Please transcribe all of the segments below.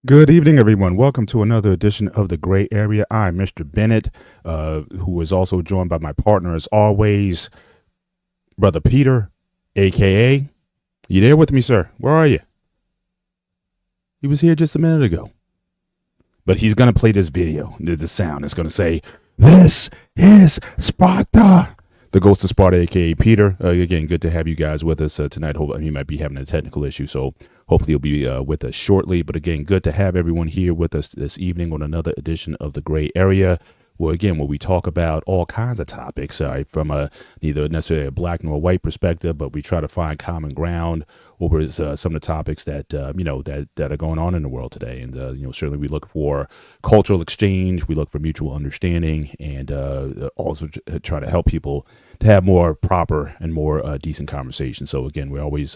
Good evening, everyone. Welcome to another edition of The Gray Area. I'm Mr. Bennett, who is also joined by my partner, as always, Brother Peter, a.k.a. You there with me, sir? Where are you? He was here just a minute ago. But he's going to play this video, the sound. It's going to say, "This is Sparta." The Ghost of Sparta, a.k.a. Peter. Again, good to have you guys with us tonight. Hope he might be having a technical issue, so hopefully he'll be with us shortly. But again, good to have everyone here with us this evening on another edition of The Gray Area, where we talk about all kinds of topics, from neither necessarily a black nor a white perspective, but we try to find common ground over some of the topics that that are going on in the world today. And certainly we look for cultural exchange, we look for mutual understanding, and also try to help people to have more proper and more decent conversations. So again, we always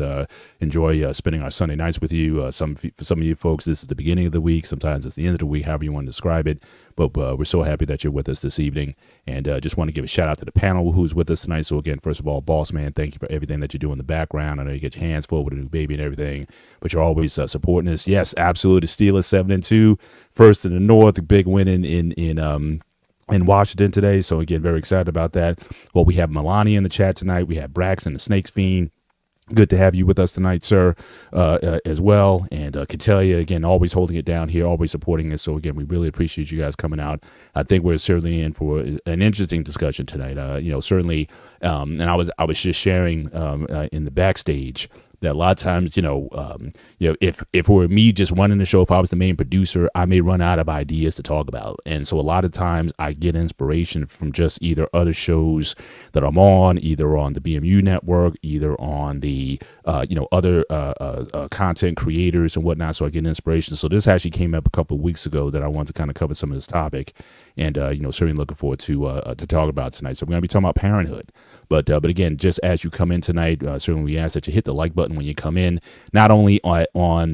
enjoy spending our Sunday nights with you. For some of you folks, this is the beginning of the week. Sometimes it's the end of the week, however you want to describe it. But we're so happy that you're with us this evening. And just want to give a shout out to the panel who's with us tonight. So again, first of all, Boss Man, thank you for everything that you do in the background. I know you get your hands full with a new baby and everything, but you're always supporting us. Yes, absolutely. Steelers 7-2, first in the North, a big win in Washington today. So again, very excited about that. Well, we have Melania in the chat tonight. We have Braxton, the Snakes Fiend. Good to have you with us tonight, sir, as well. And Catellia, again, always holding it down here, always supporting us. So, again, we really appreciate you guys coming out. I think we're certainly in for an interesting discussion tonight. Certainly, and I was just sharing in the backstage that a lot of times, if it were me just running the show, if I was the main producer, I may run out of ideas to talk about. And so a lot of times I get inspiration from just either other shows that I'm on, either on the BMU network, either on the, other content creators and whatnot. So I get inspiration. So this actually came up a couple of weeks ago that I wanted to kind of cover some of this topic, and, certainly looking forward to talk about tonight. So we're going to be talking about parenthood. But again, just as you come in tonight, certainly we ask that you hit the like button when you come in, not only on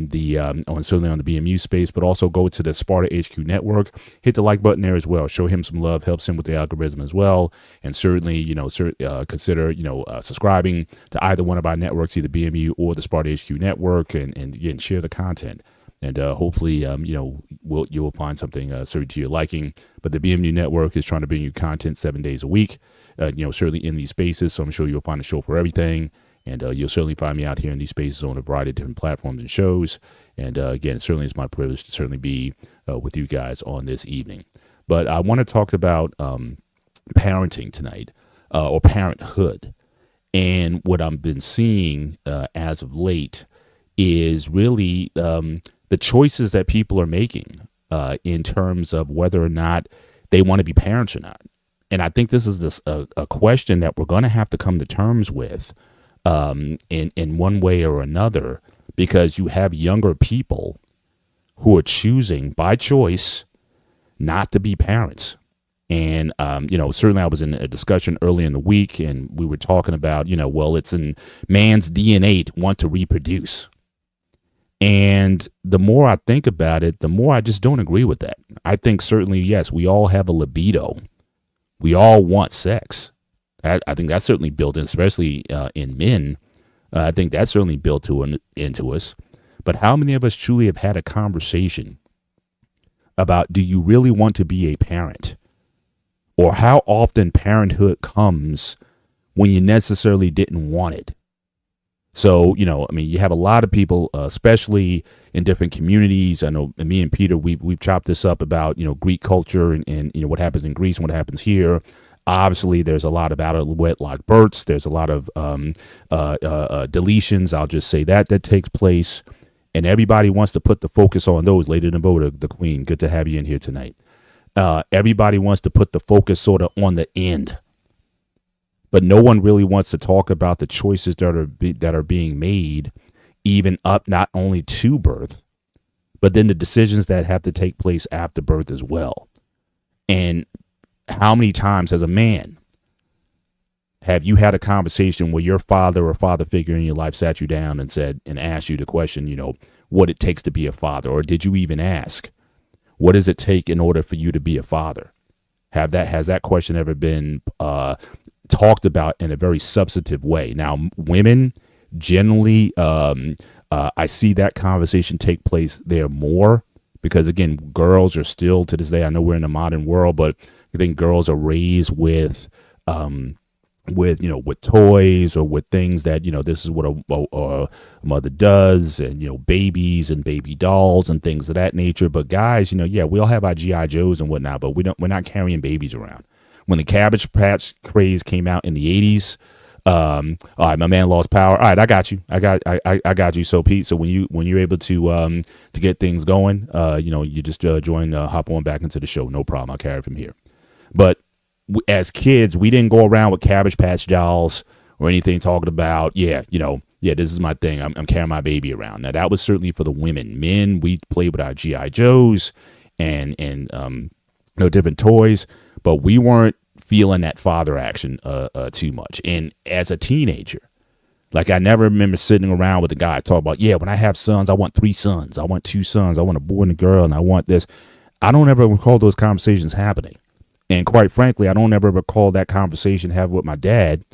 certainly on the BMU space, but also go to the Sparta HQ network, hit the like button there as well. Show him some love, helps him with the algorithm as well, and certainly consider subscribing to either one of our networks, either BMU or the Sparta HQ network, and again share the content. And hopefully, you will find something certainly to your liking. But the BMU network is trying to bring you content 7 days a week. Certainly in these spaces. So I'm sure you'll find a show for everything. And you'll certainly find me out here in these spaces on a variety of different platforms and shows. And again, it certainly is my privilege to certainly be with you guys on this evening. But I want to talk about parenting tonight, or parenthood. And what I've been seeing as of late is really the choices that people are making in terms of whether or not they want to be parents or not. And I think this is a question that we're going to have to come to terms with in one way or another, because you have younger people who are choosing by choice not to be parents. And, certainly I was in a discussion early in the week, and we were talking about, it's in man's DNA to want to reproduce. And the more I think about it, the more I just don't agree with that. I think certainly, yes, we all have a libido. We all want sex. I think that's certainly built in, especially in men. I think that's certainly built into us. But how many of us truly have had a conversation about, do you really want to be a parent? Or how often parenthood comes when you necessarily didn't want it? So, you have a lot of people, especially in different communities. I know me and Peter, we've chopped this up about, Greek culture and what happens in Greece and what happens here. Obviously, there's a lot of out of wedlock births. There's a lot of deletions. I'll just say that takes place. And everybody wants to put the focus on those. Lady Navoda, the queen, good to have you in here tonight. Everybody wants to put the focus sort of on the end. But no one really wants to talk about the choices that are being made, even up not only to birth, but then the decisions that have to take place after birth as well. And how many times as a man have you had a conversation where your father or father figure in your life sat you down and said and asked you the question, what it takes to be a father? Or did you even ask, what does it take in order for you to be a father? Has that question ever been talked about in a very substantive way? Now, women generally, I see that conversation take place there more because again, girls are still to this day. I know we're in a modern world, but I think girls are raised with toys or with things that this is what a mother does, and babies and baby dolls and things of that nature. But guys, yeah, we all have our GI Joes and whatnot, but we're not carrying babies around. When the Cabbage Patch craze came out in the 80s, all right, my man lost power. All right, I got you. I got you. So Pete, so when you're able to get things going, you just hop on back into the show. No problem. I'll carry it from here. But as kids, we didn't go around with Cabbage Patch dolls or anything talking about, this is my thing. I'm carrying my baby around. Now, that was certainly for the women. Men, we played with our GI Joes and different toys, but we weren't feeling that father action too much. And as a teenager, like, I never remember sitting around with a guy talk about, when I have sons, I want 3 sons, I want 2 sons, I want a boy and a girl, and I want this. I don't ever recall those conversations happening. And quite frankly, I don't ever recall that conversation having with my dad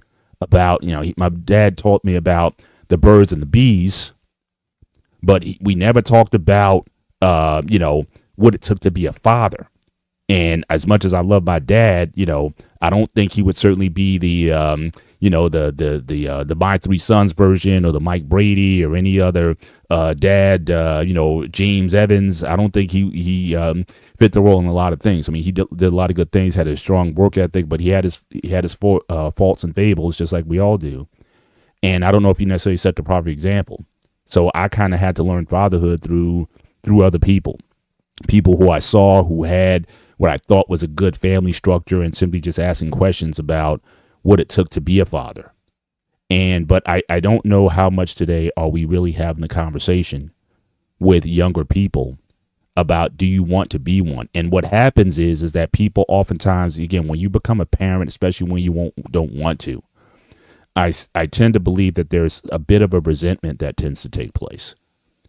about, my dad taught me about the birds and the bees, but we never talked about, what it took to be a father. And as much as I love my dad, I don't think he would certainly be the My 3 Sons version, or the Mike Brady, or any other dad, James Evans. I don't think he fit the role in a lot of things. I mean, he did a lot of good things, had a strong work ethic, but he had his faults and fables, just like we all do. And I don't know if he necessarily set the proper example. So I kind of had to learn fatherhood through other people who I saw who had what I thought was a good family structure, and simply just asking questions about what it took to be a father. But I don't know how much today are we really having the conversation with younger people about, do you want to be one? And what happens is that people oftentimes, again, when you become a parent, especially when you don't want to, I tend to believe that there's a bit of a resentment that tends to take place.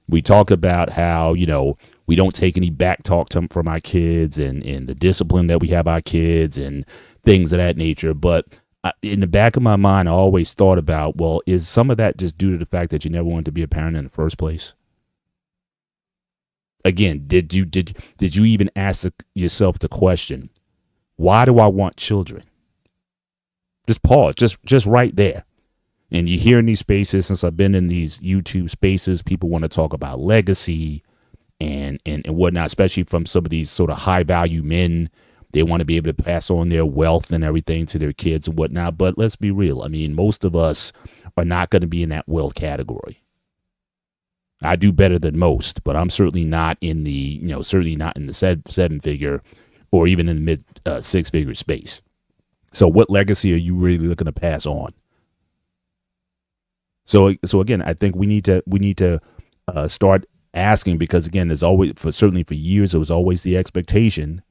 We talk about how, we don't take any back talk from our kids, and the discipline that we have our kids and things of that nature. But in the back of my mind, I always thought about, well, is some of that just due to the fact that you never wanted to be a parent in the first place? Again, did you even ask yourself the question, why do I want children? Just pause, just right there. And you hear in these spaces, since I've been in these YouTube spaces, people want to talk about legacy and whatnot, especially from some of these sort of high value men. They want to be able to pass on their wealth and everything to their kids and whatnot. But let's be real. I mean, most of us are not going to be in that wealth category. I do better than most, but I'm certainly not in the, certainly not in the 7-figure or even in the mid 6-figure space. So what legacy are you really looking to pass on? So again, I think we need to start asking, because again, there's always, certainly for years, there was always the expectation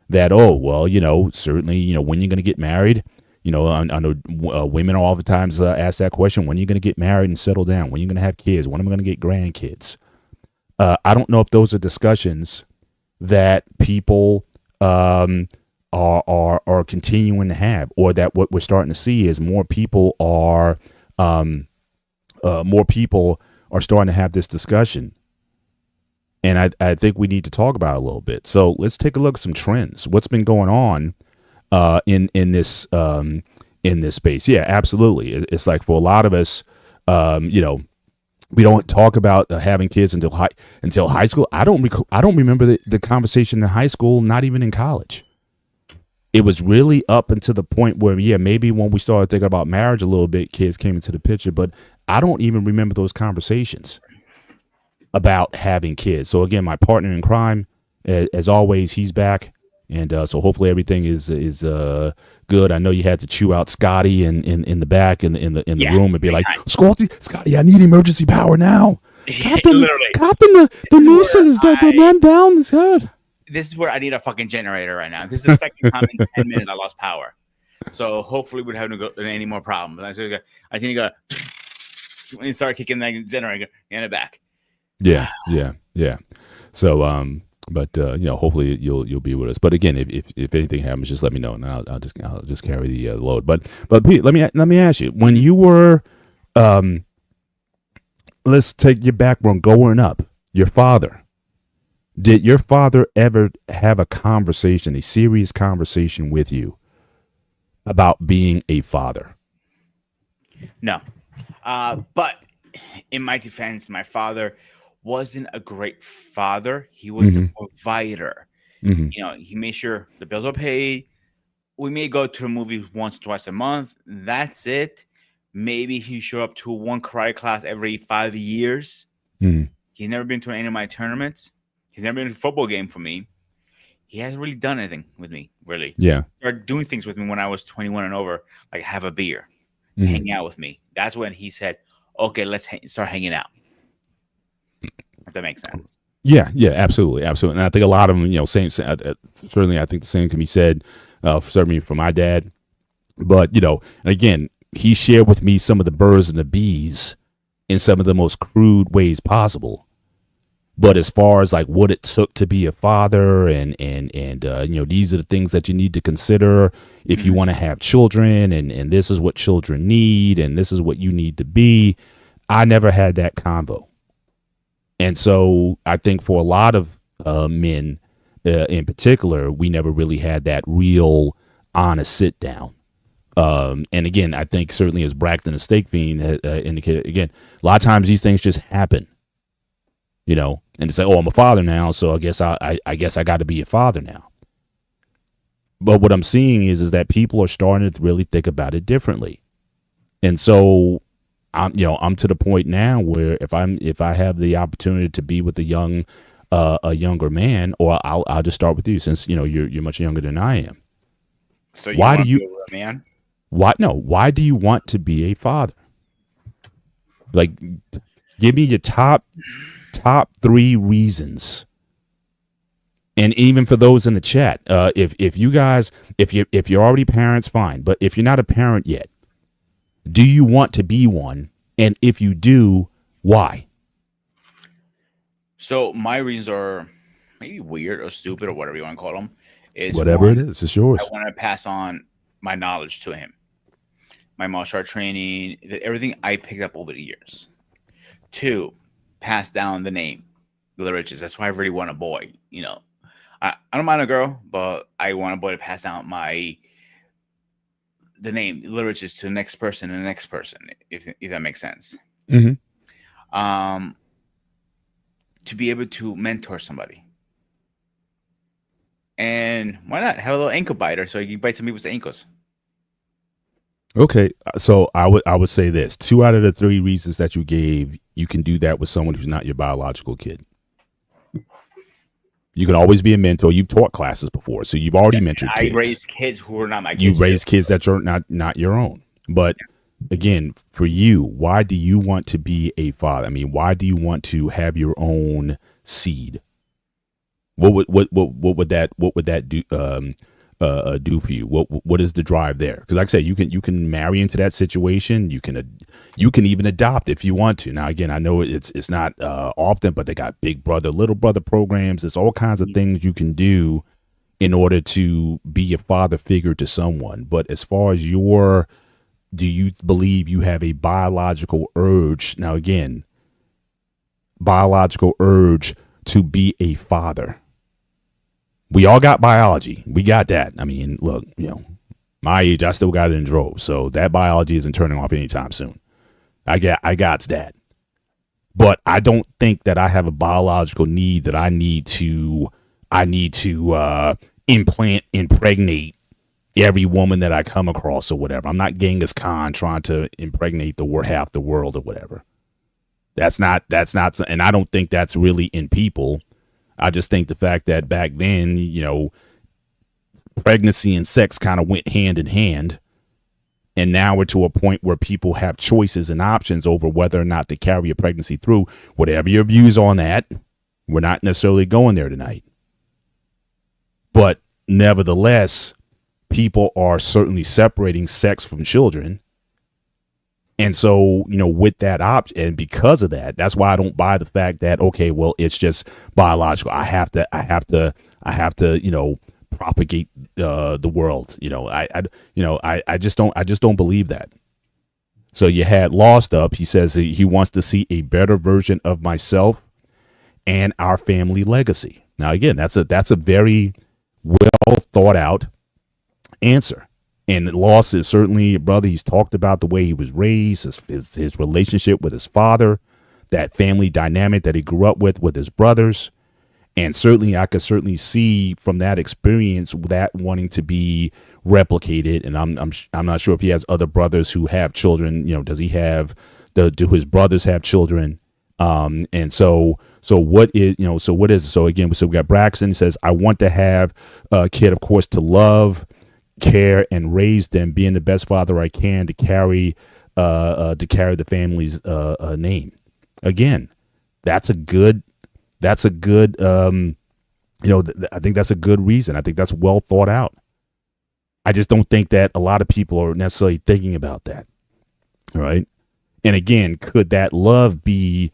that, certainly, when you're going to get married, I know women are oftentimes asked that question, when are you going to get married and settle down? When are you going to have kids? When am I going to get grandkids? I don't know if those are discussions that people are continuing to have, or that what we're starting to see is more people are starting to have this discussion. And I think we need to talk about it a little bit. So let's take a look at some trends. What's been going on in this space? Yeah, absolutely. It's like, for a lot of us, we don't talk about having kids until high school. I don't remember the conversation in high school, not even in college. It was really up until the point where, maybe when we started thinking about marriage a little bit, kids came into the picture. But I don't even remember those conversations about having kids. So again, my partner in crime, as always, he's back, and so hopefully everything is good. I know you had to chew out Scotty in the back in the room and be like, Scotty, I need emergency power now. Captain, the Nissan is the man down his head. This is where I need a fucking generator right now. This is the second time in 10 minutes I lost power. So hopefully we don't have to go any more problems. I think you go when you start kicking that generator in the back. Yeah. So, but hopefully you'll be with us. But again, if anything happens, just let me know, and I'll just carry the load. But Pete, let me ask you, when you were, let's take your background growing up, your father. Did your father ever have a conversation, a serious conversation with you about being a father? No. But in my defense, my father wasn't a great father. He was the Mm-hmm. provider. Mm-hmm. He made sure the bills are paid. We may go to the movies once, twice a month. That's it. Maybe he show up to one karate class every 5 years. Mm-hmm. He's never been to any of my tournaments. He's never been to a football game for me. He hasn't really done anything with me, really. Yeah. Started doing things with me when I was 21 and over, like have a beer, Mm-hmm. hang out with me. That's when he said, "Okay, let's start hanging out." If that makes sense. Yeah, yeah, absolutely, absolutely. And I think a lot of them, certainly, I think the same can be said, certainly for my dad. But and again, he shared with me some of the birds and the bees in some of the most crude ways possible. But as far as like what it took to be a father, and these are the things that you need to consider if you Mhm. want to have children, and this is what children need, and this is what you need to be. I never had that convo. And so I think for a lot of men in particular, we never really had that real honest sit down. And again, I think certainly as Braxton the Steak Fiend indicated, again, a lot of times these things just happen, and to say, oh, I'm a father now, so I guess I got to be a father now. But what I'm seeing is that people are starting to really think about it differently. And so I'm to the point now where if I have the opportunity to be with a younger man, or I'll just start with you since you're much younger than I am. So you Why do want to you be with a man? why do you want to be a father? Like, give me your top 3 reasons. And even for those in the chat, if you guys if you're already parents, fine. But if you're not a parent yet, do you want to be one? And if you do, why? So my reasons are maybe weird or stupid or whatever you want to call them. Is Whatever it one, is, it's I yours. want to pass on my knowledge to him, my martial art training, everything I picked up over the years. 2, pass down the name, the riches. That's why I really want a boy. I don't mind a girl, but I want a boy to pass down the name, the riches to the next person and the next person, if that makes sense. Mm-hmm. Um, to be able to mentor somebody. And why not have a little ankle biter so you can bite some people's ankles? Okay, so I would say this: 2 out of the 3 reasons that you gave, you can do that with someone who's not your biological kid. You can always be a mentor. You've taught classes before, so you've already mentored I kids. raised kids who are not my You kids. raise kids that are not your own. But again, for you, why do you want to be a father? I mean, why do you want to have your own seed? What would that do for you? What is the drive there? Because like I said, you can marry into that situation. You can even adopt if you want to. Now again, I know it's not often, but they got big brother, little brother programs. There's all kinds of things you can do in order to be a father figure to someone. But as far as do you believe you have a biological urge? Now again, biological urge to be a father. We all got biology. We got that. I mean, look, my age, I still got it in droves. So that biology isn't turning off anytime soon. I got that. But I don't think that I have a biological need that I need to impregnate every woman that I come across or whatever. I'm not Genghis Khan trying to impregnate half the world or whatever. That's not, and I don't think that's really in people. I just think the fact that back then, pregnancy and sex kind of went hand in hand. And now we're to a point where people have choices and options over whether or not to carry a pregnancy through. Whatever your views on that, we're not necessarily going there tonight. But nevertheless, people are certainly separating sex from children. And so, with that option, and because of that, that's why I don't buy the fact that, okay, well, it's just biological. I have to, propagate the world. I just don't believe that. So you had Lost Up. He says he wants to see a better version of myself and our family legacy. Now, again, that's a very well thought out answer. And Loss is certainly a brother. He's talked about the way he was raised, his relationship with his father, that family dynamic that he grew up with his brothers. And certainly I could certainly see from that experience that wanting to be replicated. And I'm not sure if he has other brothers who have children. Does he have do his brothers have children? And so what is, so again, so we got Braxton says, I want to have a kid, of course, to love, care, and raise them, being the best father I can to carry the family's name. Again, that's a good I think that's a good reason. I think that's well thought out. I just don't think that a lot of people are necessarily thinking about that. Right. And again, could that love be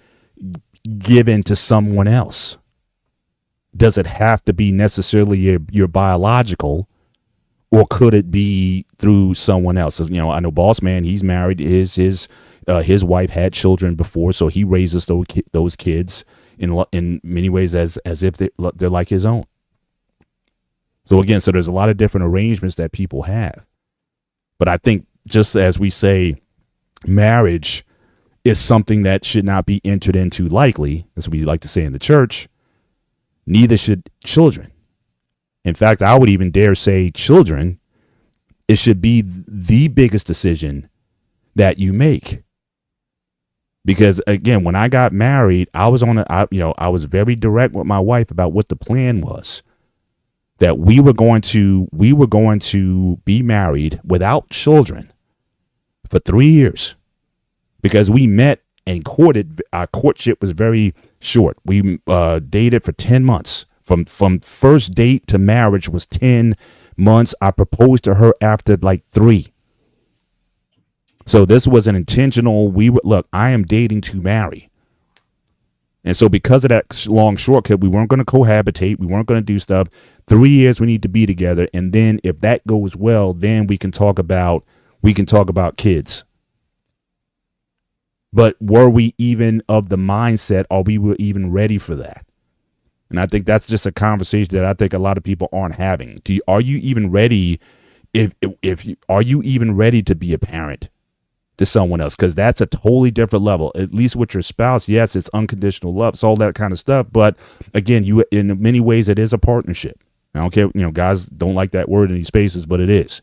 given to someone else? Does it have to be necessarily your biological, or could it be through someone else? I know Boss Man, he's married. His wife had children before, so he raises those kids in many ways as if they're like his own. So again, so there's a lot of different arrangements that people have. But I think, just as we say, marriage is something that should not be entered into lightly, as we like to say in the church. Neither should children. In fact, I would even dare say children, it should be the biggest decision that you make. Because again, when I got married, I was I was very direct with my wife about what the plan was. That we were going to be married without children for 3 years, because we met and courted. Our courtship was very short. We dated for 10 months. From first date to marriage was 10 months. I proposed to her after like 3. So this was an intentional, look, I am dating to marry. And so because of that long shortcut, we weren't going to cohabitate. We weren't going to do stuff. 3 years we need to be together. And then if that goes well, then we can talk about kids. But were we even of the mindset, or we were even ready for that? And I think that's just a conversation that I think a lot of people aren't having. Are you even ready? Are you even ready to be a parent to someone else? Because that's a totally different level. At least with your spouse, yes, it's unconditional love, it's all that kind of stuff. But again, in many ways, it is a partnership. I don't care, guys don't like that word in these spaces, but it is.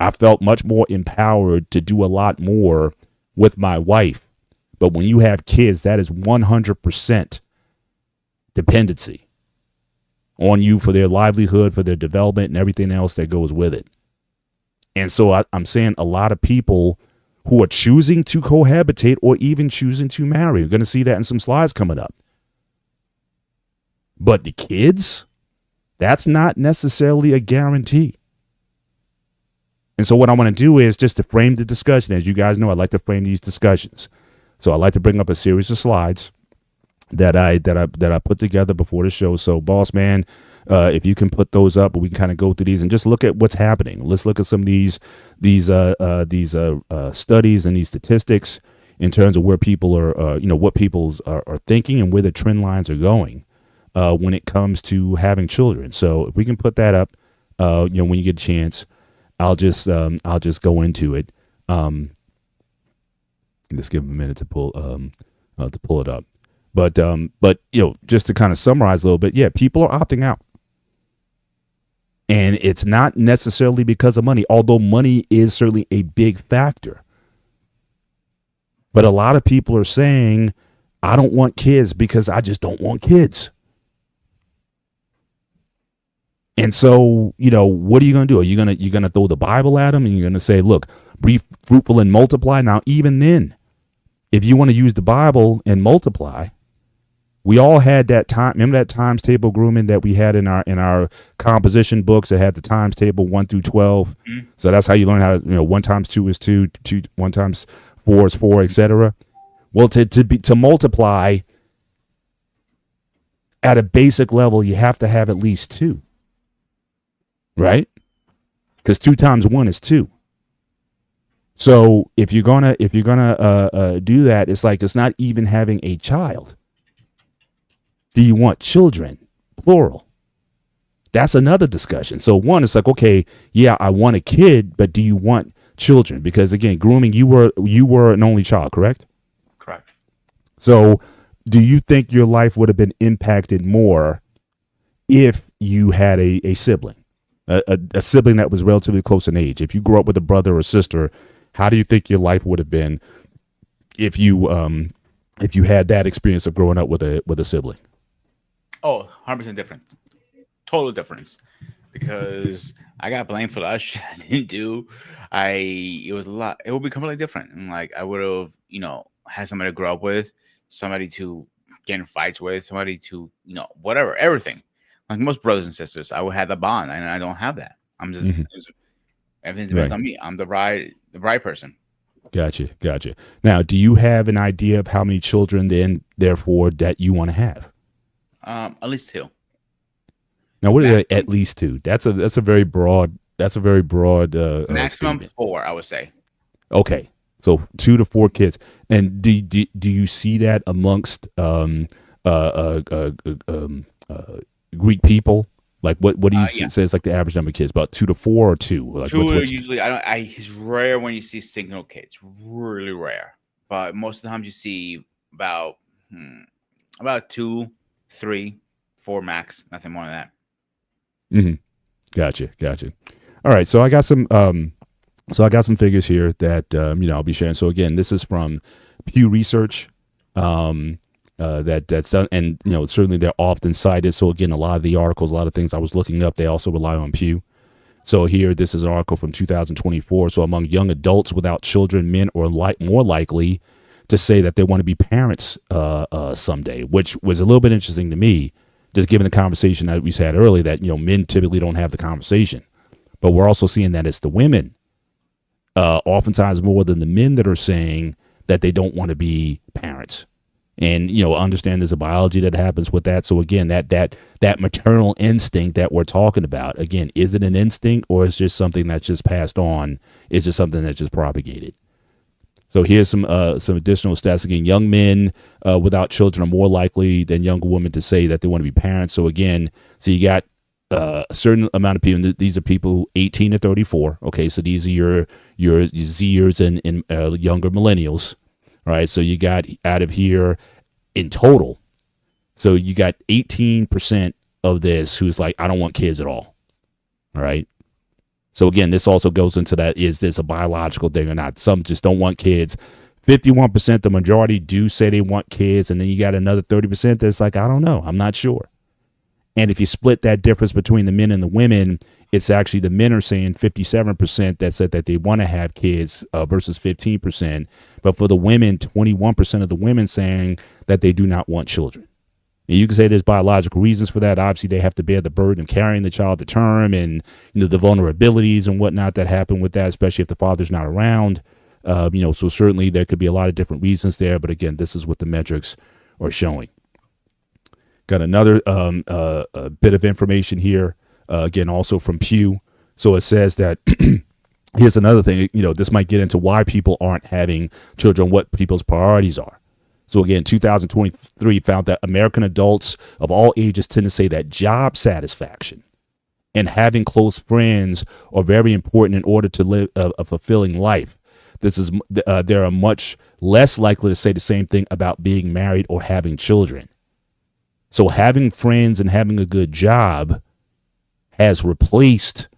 I felt much more empowered to do a lot more with my wife. But when you have kids, that is 100% dependency on you for their livelihood, for their development, and everything else that goes with it. And so I'm saying a lot of people who are choosing to cohabitate or even choosing to marry, we're going to see that in some slides coming up. But the kids, that's not necessarily a guarantee. And so what I want to do is just to frame the discussion. As you guys know, I like to frame these discussions. So I like to bring up a series of slides that I put together before the show. So Boss Man, if you can put those up, we can kind of go through these and just look at what's happening. Let's look at some of these studies and these statistics in terms of where people are, what people are thinking and where the trend lines are going when it comes to having children. So if we can put that up, when you get a chance, I'll just go into it. Let's give them a minute to pull it up. But just to kind of summarize a little bit, yeah, people are opting out. And it's not necessarily because of money, although money is certainly a big factor. But a lot of people are saying, I don't want kids because I just don't want kids. And so, what are you going to do? Are you going to throw the Bible at them and you're going to say, look, be fruitful and multiply? Now, even then, if you want to use the Bible and multiply, we all had that time. Remember that times table grooming that we had in our composition books that had the times table 1 through 12. Mm-hmm. So that's how you learn how to, 1 times 2 is 2, 1 times 4 is 4, etc. Well, to multiply at a basic level, you have to have at least 2, right? Because 2 times 1 is 2. So if you're gonna do that, it's like it's not even having a child. Do you want children? plural. That's another discussion. So one, it's like, okay, yeah, I want a kid, but do you want children? Because again, grooming, you were an only child, correct? Correct. So do you think your life would have been impacted more if you had a sibling, a sibling that was relatively close in age? If you grew up with a brother or sister, how do you think your life would have been if you had that experience of growing up with a sibling? Oh, 100% different. Total difference. Because I got blamed for that shit I didn't do. It was a lot. It would be completely different. And like I would have, had somebody to grow up with, somebody to get in fights with, somebody to, whatever, everything. Like most brothers and sisters, I would have the bond, and I don't have that. I'm just, Hmm. everything depends Right. on me. I'm the bride person. Gotcha. Now, do you have an idea of how many children then, therefore, that you want to have? At least two. Now, what is at Maximum, least two? That's a very broad maximum statement. four, I would say. Okay, so 2 to 4 kids, and do you see that amongst Greek people? Like what do you Yeah. say is like the average number of kids? About 2 to 4 or two? Like Two are what's usually I don't I it's rare when you see single kids. Really rare. But most of the times you see about about two, three, four max, nothing more than that. Mhm. Gotcha. All right, so I got some figures here that I'll be sharing. So again, this is from Pew Research. That's done, and certainly they're often cited. So again, a lot of the articles, a lot of things I was looking up, they also rely on Pew. So here, this is an article from 2024. So among young adults without children, men are more likely to say that they want to be parents someday, which was a little bit interesting to me, just given the conversation that we had earlier. That men typically don't have the conversation, but we're also seeing that it's the women, oftentimes more than the men, that are saying that they don't want to be parents. And understand there's a biology that happens with that. So again, that maternal instinct that we're talking about, again, is it an instinct, or is it just something that's just passed on? Is it something that's just propagated? So here's some additional stats. Again, young men without children are more likely than younger women to say that they want to be parents. So again, so you got a certain amount of people. These are people 18 to 34. Okay, so these are your Zers and younger millennials. All right, so you got out of here in total. So you got 18% of this who's like, I don't want kids at all. All right. So again, this also goes into that, is this a biological thing or not? Some just don't want kids. 51%, the majority do say they want kids. And then you got another 30% that's like, I don't know. I'm not sure. And if you split that difference between the men and the women, it's actually the men are saying 57% that said that they want to have kids versus 15%. But for the women, 21% of the women saying that they do not want children. And you can say there's biological reasons for that. Obviously, they have to bear the burden of carrying the child to term, and the vulnerabilities and whatnot that happen with that, especially if the father's not around. So certainly there could be a lot of different reasons there. But again, this is what the metrics are showing. Got another bit of information here, again, also from Pew. So it says that here's another thing, this might get into why people aren't having children, what people's priorities are. So again, 2023 found that American adults of all ages tend to say that job satisfaction and having close friends are very important in order to live a fulfilling life. They are much less likely to say the same thing about being married or having children. So having friends and having a good job has replaced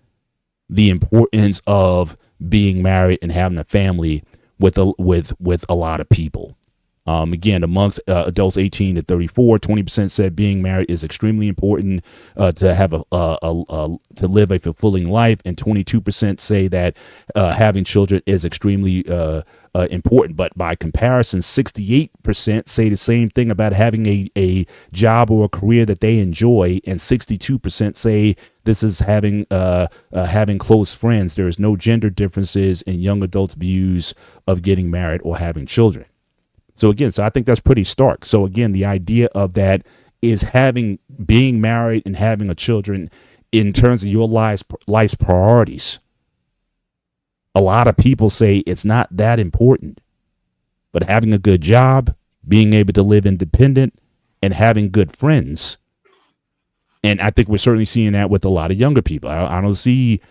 the importance of being married and having a family with a lot of people. Again, amongst adults 18 to 34, 20% said being married is extremely important to have to live a fulfilling life, and 22% say that having children is extremely important. But by comparison, 68% say the same thing about having a job or a career that they enjoy, and 62% say this is having close friends. There is no gender differences in young adults' views of getting married or having children. So again, I think that's pretty stark. So again, the idea of that is being married and having a children in terms of your life's priorities. A lot of people say it's not that important, but having a good job, being able to live independent, and having good friends And I think we're certainly seeing that with a lot of younger people. I don't see,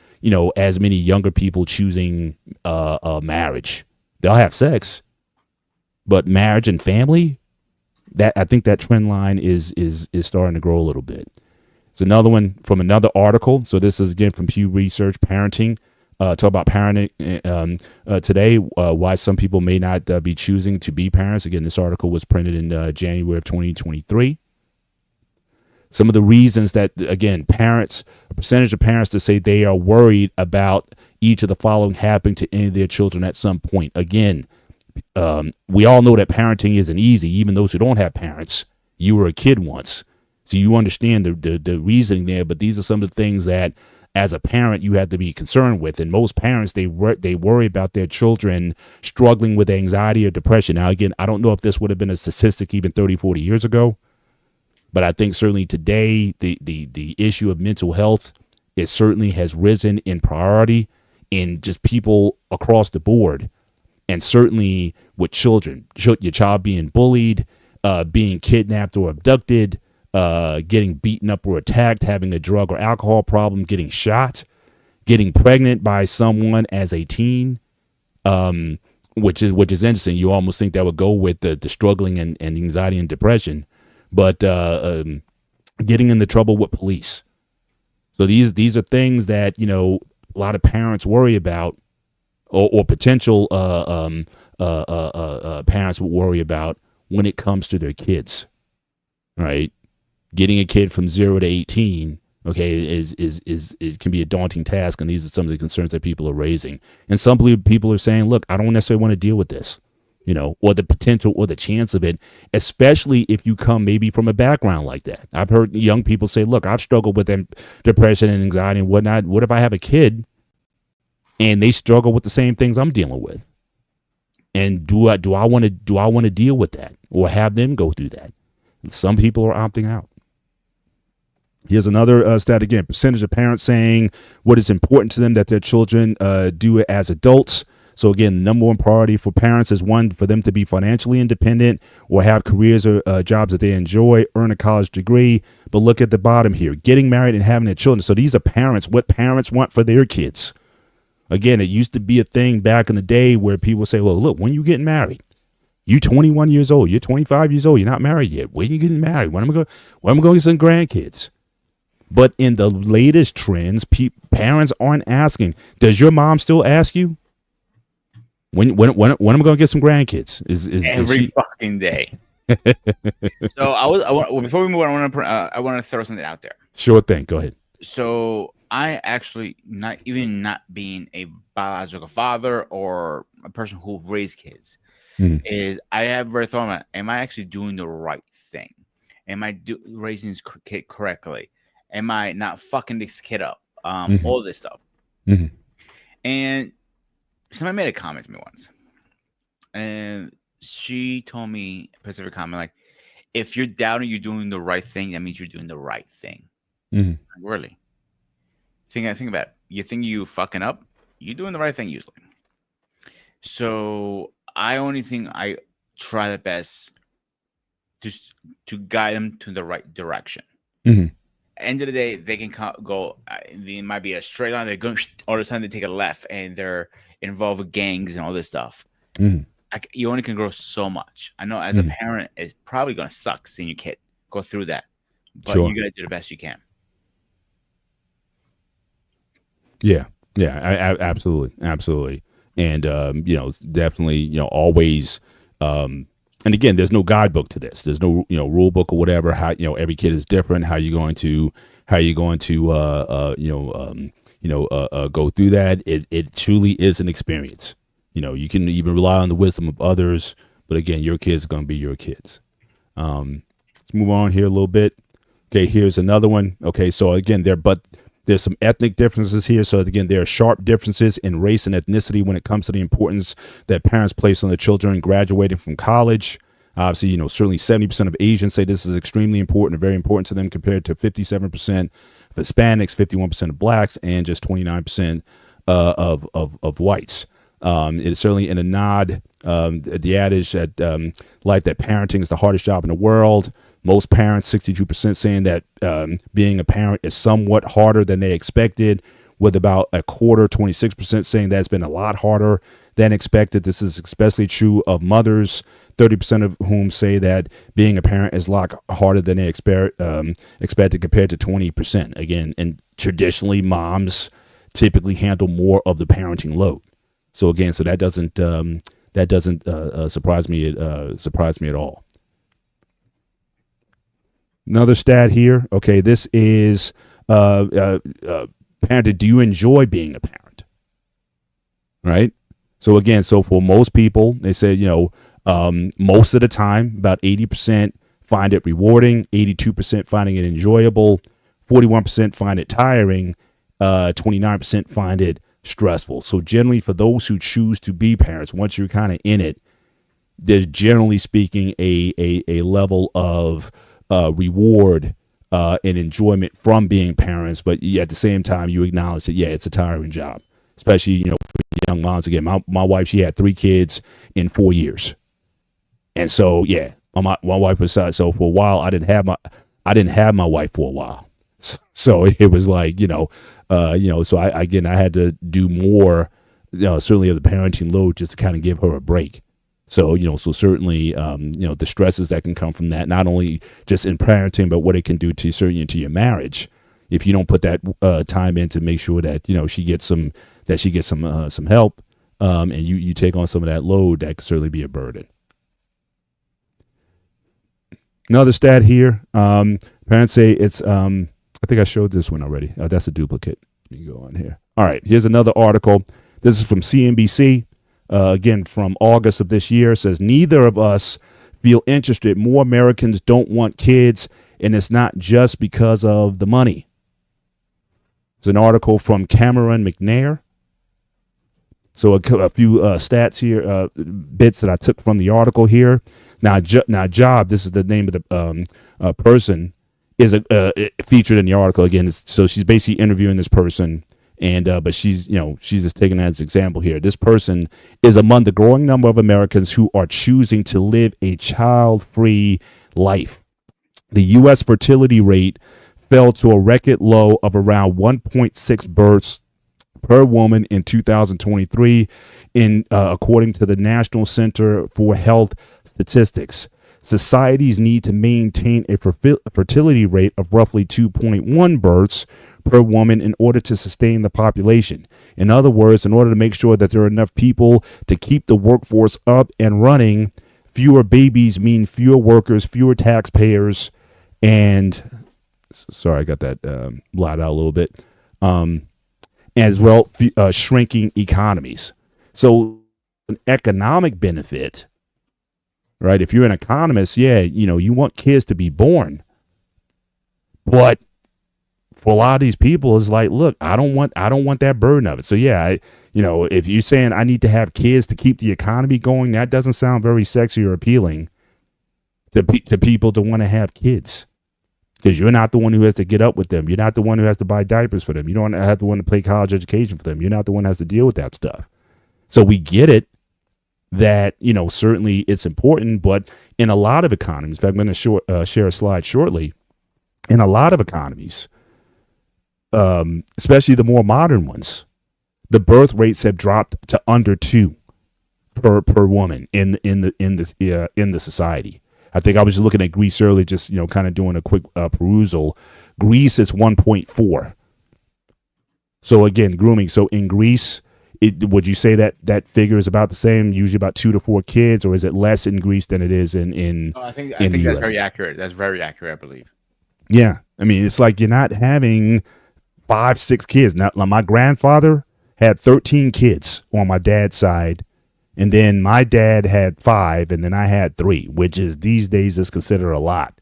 as many younger people choosing marriage. They'll have sex, but marriage and family, that I think that trend line is starting to grow a little bit. It's another one from another article. So this is again from Pew Research, parenting. Talk about parenting today, why some people may not be choosing to be parents. Again, this article was printed in January of 2023. Some of the reasons that, again, a percentage of parents to say they are worried about each of the following happening to any of their children at some point. Again, we all know that parenting isn't easy. Even those who don't have parents, you were a kid once. So you understand the reasoning there, but these are some of the things that as a parent you have to be concerned with. And most parents, they worry about their children struggling with anxiety or depression. Now, again, I don't know if this would have been a statistic even 30, 40 years ago, but I think certainly today the issue of mental health certainly has risen in priority in just people across the board. And certainly with children, your child being bullied, being kidnapped or abducted, getting beaten up or attacked, having a drug or alcohol problem, getting shot, getting pregnant by someone as a teen, which is interesting. You almost think that would go with the struggling and anxiety and depression, but getting into trouble with police. So these are things that a lot of parents worry about, or potential parents would worry about when it comes to their kids, right? Getting a kid from 0 to 18, okay, is can be a daunting task, and these are some of the concerns that people are raising. And some people are saying, look, I don't necessarily want to deal with this, or the potential or the chance of it, especially if you come maybe from a background like that. I've heard young people say, look, I've struggled with depression and anxiety and whatnot. What if I have a kid and they struggle with the same things I'm dealing with? And do I want to deal with that or have them go through that? And some people are opting out. Here's another stat again. Percentage of parents saying what is important to them that their children do it as adults. So again, the number one priority for parents is one, for them to be financially independent or have careers or jobs that they enjoy, earn a college degree. But look at the bottom here, getting married and having their children. So these are parents, what parents want for their kids. Again, it used to be a thing back in the day where people say, well, look, when you getting married? You're 21 years old. You're 25 years old. You're not married yet. When are you getting married? When am I going to get some grandkids? But in the latest trends, parents aren't asking. Does your mom still ask you? When am I going to get some grandkids? Every fucking day. So before we move on, I want to throw something out there. Sure thing. Go ahead. So I actually not being a biological father or a person who raised kids, is I have very thought about, am I actually doing the right thing? Am I raising this kid correctly? Am I not fucking this kid up? All this stuff. And somebody made a comment to me once, and she told me a specific comment like, if you're doubting you're doing the right thing, that means you're doing the right thing. Like, really? Think about it. You think you fucking up, you're doing the right thing usually. So I only think I try the best just to guide them to the right direction. End of the day, they can go. It might be a straight line. They're going all of a sudden they take a left and they're involved with gangs and all this stuff. You only can grow so much. I know as a parent, it's probably going to suck seeing your kid go through that, but you got to do the best you can. Yeah, absolutely, and definitely, always. And again, there's no guidebook to this. There's no, rule book or whatever. How, every kid is different. How you going to go through that? It truly is an experience. You can even rely on the wisdom of others, but again, your kids are going to be your kids. Let's move on here a little bit. Okay, here's another one. Okay, so again, there's some ethnic differences here. So again, there are sharp differences in race and ethnicity when it comes to the importance that parents place on their children graduating from college. Obviously, certainly 70% of Asians say this is extremely important and very important to them, compared to 57% of Hispanics, 51% of blacks, and just 29% of whites. It's certainly in a nod, the adage that life that parenting is the hardest job in the world. Most parents, 62%, saying that being a parent is somewhat harder than they expected, with about a quarter, 26%, saying that's been a lot harder than expected. This is especially true of mothers, 30% of whom say that being a parent is a lot harder than they expected, compared to 20%. Again, and traditionally, moms typically handle more of the parenting load. So again, so that doesn't surprise me at all. Another stat here. Okay, this is parenting. Do you enjoy being a parent? Right. So again, so for most people, they say, most of the time, about 80% find it rewarding, 82% finding it enjoyable, 41% find it tiring, 29% find it stressful. So generally, for those who choose to be parents, once you're kind of in it, there's generally speaking a level of reward and enjoyment from being parents. But at the same time, you acknowledge that, it's a tiring job, especially, for young moms. Again, my wife, she had 3 kids in 4 years. And so, my wife was, so for a while, I didn't have my wife for a while. So it was like, so I had to do more, certainly of the parenting load, just to kind of give her a break. So, so certainly, the stresses that can come from that, not only just in parenting, but what it can do to certainly to your marriage, if you don't put that time in to make sure that, she gets some help, and you take on some of that load, that could certainly be a burden. Another stat here, parents say it's, I think I showed this one already. That's a duplicate. Let me go on here. All right, here's another article. This is from CNBC. Again, from August of this year. It says, neither of us feel interested. More Americans don't want kids, and it's not just because of the money. It's an article from Cameron McNair. So a few stats here, bits that I took from the article here. Now, Job, this is the name of the person, is featured in the article. Again, so she's basically interviewing this person. And but she's just taking that as an example here. This person is among the growing number of Americans who are choosing to live a child-free life. The U.S. fertility rate fell to a record low of around 1.6 births per woman in 2023, according to the National Center for Health Statistics. Societies need to maintain a fertility rate of roughly 2.1 births per woman in order to sustain the population. In other words, in order to make sure that there are enough people to keep the workforce up and running, fewer babies mean fewer workers, fewer taxpayers, and sorry, I got that blotted out a little bit, as well, shrinking economies. So an economic benefit, right? If you're an economist, you want kids to be born, but for a lot of these people, it's like, look, I don't want that burden of it. So if you're saying I need to have kids to keep the economy going, that doesn't sound very sexy or appealing to people to want to have kids, because you're not the one who has to get up with them. You're not the one who has to buy diapers for them. You don't have the one to pay college education for them. You're not the one who has to deal with that stuff. So we get it that, certainly it's important, but in a lot of economies, in fact, I'm going to share a slide shortly. In a lot of economies, especially the more modern ones, the birth rates have dropped to under 2 per woman in the society. I think I was just looking at Greece earlier, just kind of doing a quick perusal. Greece is 1.4. So again, grooming. So in Greece, would you say that figure is about the same? Usually about 2 to 4 kids, or is it less in Greece than it is in? I think that's very accurate. That's very accurate, I believe. Yeah, I mean, it's like you're not having 5, 6 kids. Now, my grandfather had 13 kids on my dad's side, and then my dad had 5, and then I had 3, which is these days is considered a lot.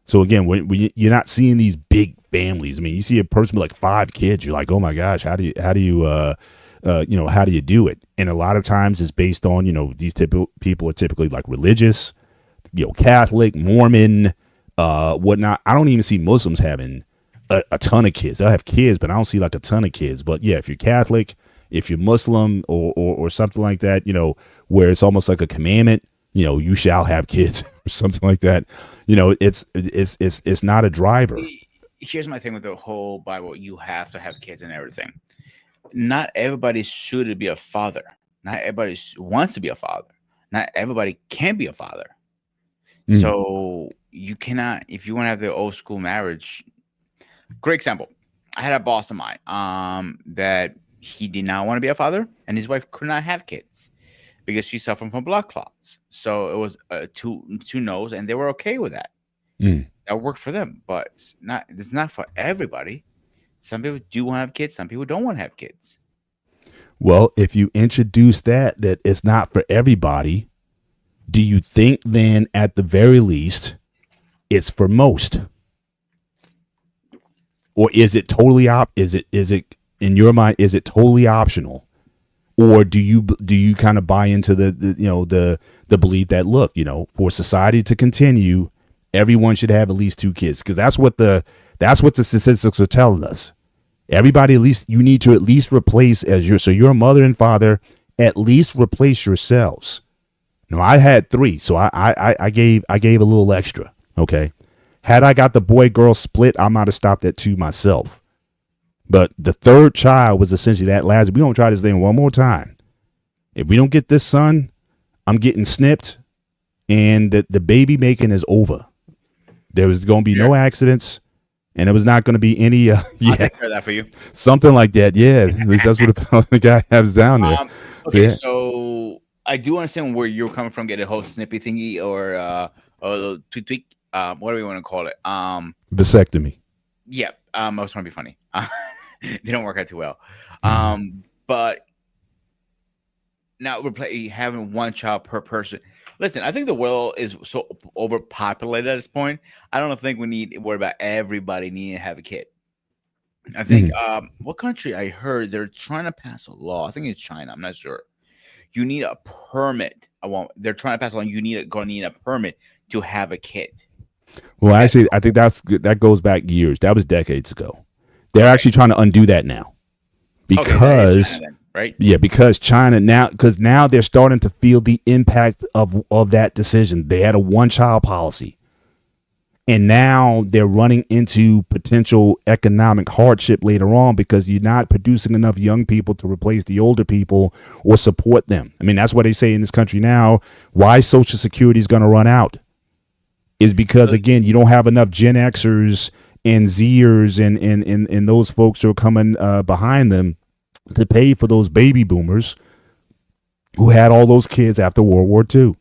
So again, when you're not seeing these big families. I mean, you see a person with like 5 kids, you're like, oh my gosh, how do you do it? And a lot of times it's based on, these people are typically like religious, Catholic, Mormon, whatnot. I don't even see Muslims having a ton of kids. They'll have kids, but I don't see like a ton of kids. But yeah, if you're Catholic, if you're Muslim or something like that, where it's almost like a commandment, you shall have kids or something like that. It's not a driver. Here's my thing with the whole Bible: you have to have kids and everything. Not everybody should be a father. Not everybody wants to be a father. Not everybody can be a father. Mm. So you cannot, if you want to have the old school marriage. Great example. I had a boss of mine that he did not want to be a father, and his wife could not have kids because she suffered from blood clots. So it was two no's, and they were okay with that. Mm. That worked for them, but it's not for everybody. Some people do want to have kids. Some people don't want to have kids. Well, if you introduce that it's not for everybody, do you think then at the very least it's for most? Or is it totally is it in your mind, is it totally optional? Or do you kind of buy into the belief that, look, for society to continue, everyone should have at least 2 kids? Because that's what the statistics are telling us. Everybody, at least you need to at least replace so your mother and father at least replace yourselves. Now, I had 3, so I gave a little extra. Okay, had I got the boy girl split, I might have stopped at 2 myself. But the 3rd child was essentially that last. We gonna try this thing one more time. If we don't get this son, I'm getting snipped, and the baby making is over. There was going to be no accidents. And it was not going to be any, I'll take care of that for you. Something like that. Yeah, at least that's what the guy has down there. Okay, so I do understand where you're coming from. Get a whole snippy thingy or tweak. What do we want to call it? Vasectomy. Yeah, I was trying to be funny. They don't work out too well. But now we're having 1 child per person. Listen, I think the world is so overpopulated at this point. I don't think we need to worry about everybody needing to have a kid. I think what country I heard they're trying to pass a law. I think it's China. I'm not sure. You need a permit. They're trying to pass a law. You going to need a permit to have a kid. Well, actually, I think that goes back years. That was decades ago. They're actually trying to undo that now because. China, right? Yeah, because China now they're starting to feel the impact of that decision. They had a 1-child policy, and now they're running into potential economic hardship later on because you're not producing enough young people to replace the older people or support them. I mean, that's what they say in this country now. Why Social Security is going to run out is because, again, you don't have enough Gen Xers and Zers and those folks who are coming behind them to pay for those baby boomers who had all those kids after World War II.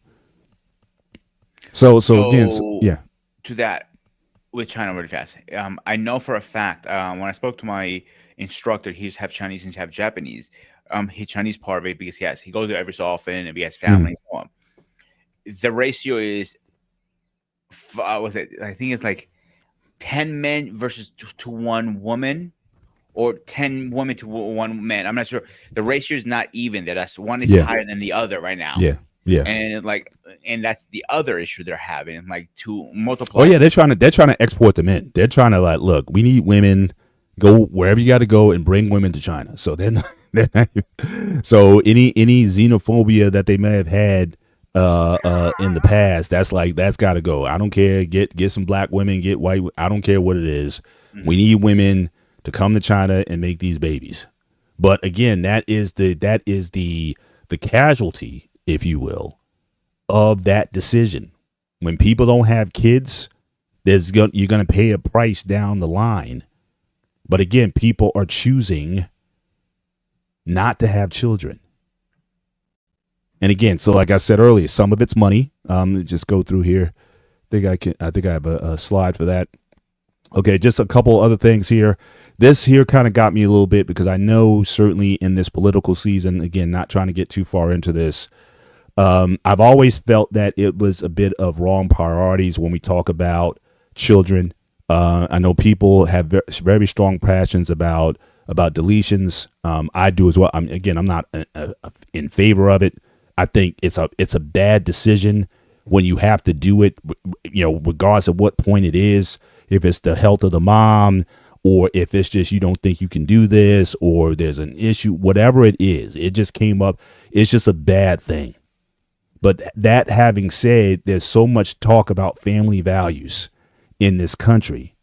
So again, yeah. To that, with China really fast. I know for a fact when I spoke to my instructor, he's half Chinese and half Japanese. He's Chinese part of it because he goes there every so often and he has family and so on. The ratio is, I think it's like 10 men versus to 1 woman. Or 10 women to 1 man. I'm not sure. The ratio is not even. That's one is higher than the other right now. Yeah. And that's the other issue they're having. Like to multiply. Oh yeah, they're trying to export them in. They're trying to look, we need women. Go wherever you got to go and bring women to China. So they're not, so any xenophobia that they may have had in the past, that's got to go. I don't care. Get some black women. Get white. I don't care what it is. Mm-hmm. We need women to come to China and make these babies. But again, that is the casualty, if you will, of that decision. When people don't have kids, you're going to pay a price down the line. But again, people are choosing not to have children. And again, so like I said earlier, some of it's money. Just go through here. I think I have a slide for that. Okay, just a couple other things here. This here kind of got me a little bit because I know certainly in this political season, again, not trying to get too far into this, I've always felt that it was a bit of wrong priorities when we talk about children. I know people have very strong passions about deletions. I do as well. I'm not in favor of it. I think it's a bad decision when you have to do it, regardless of what point it is, if it's the health of the mom, or if it's just you don't think you can do this, or there's an issue, whatever it is, it just came up. It's just a bad thing But that having said, there's so much talk about family values in this country.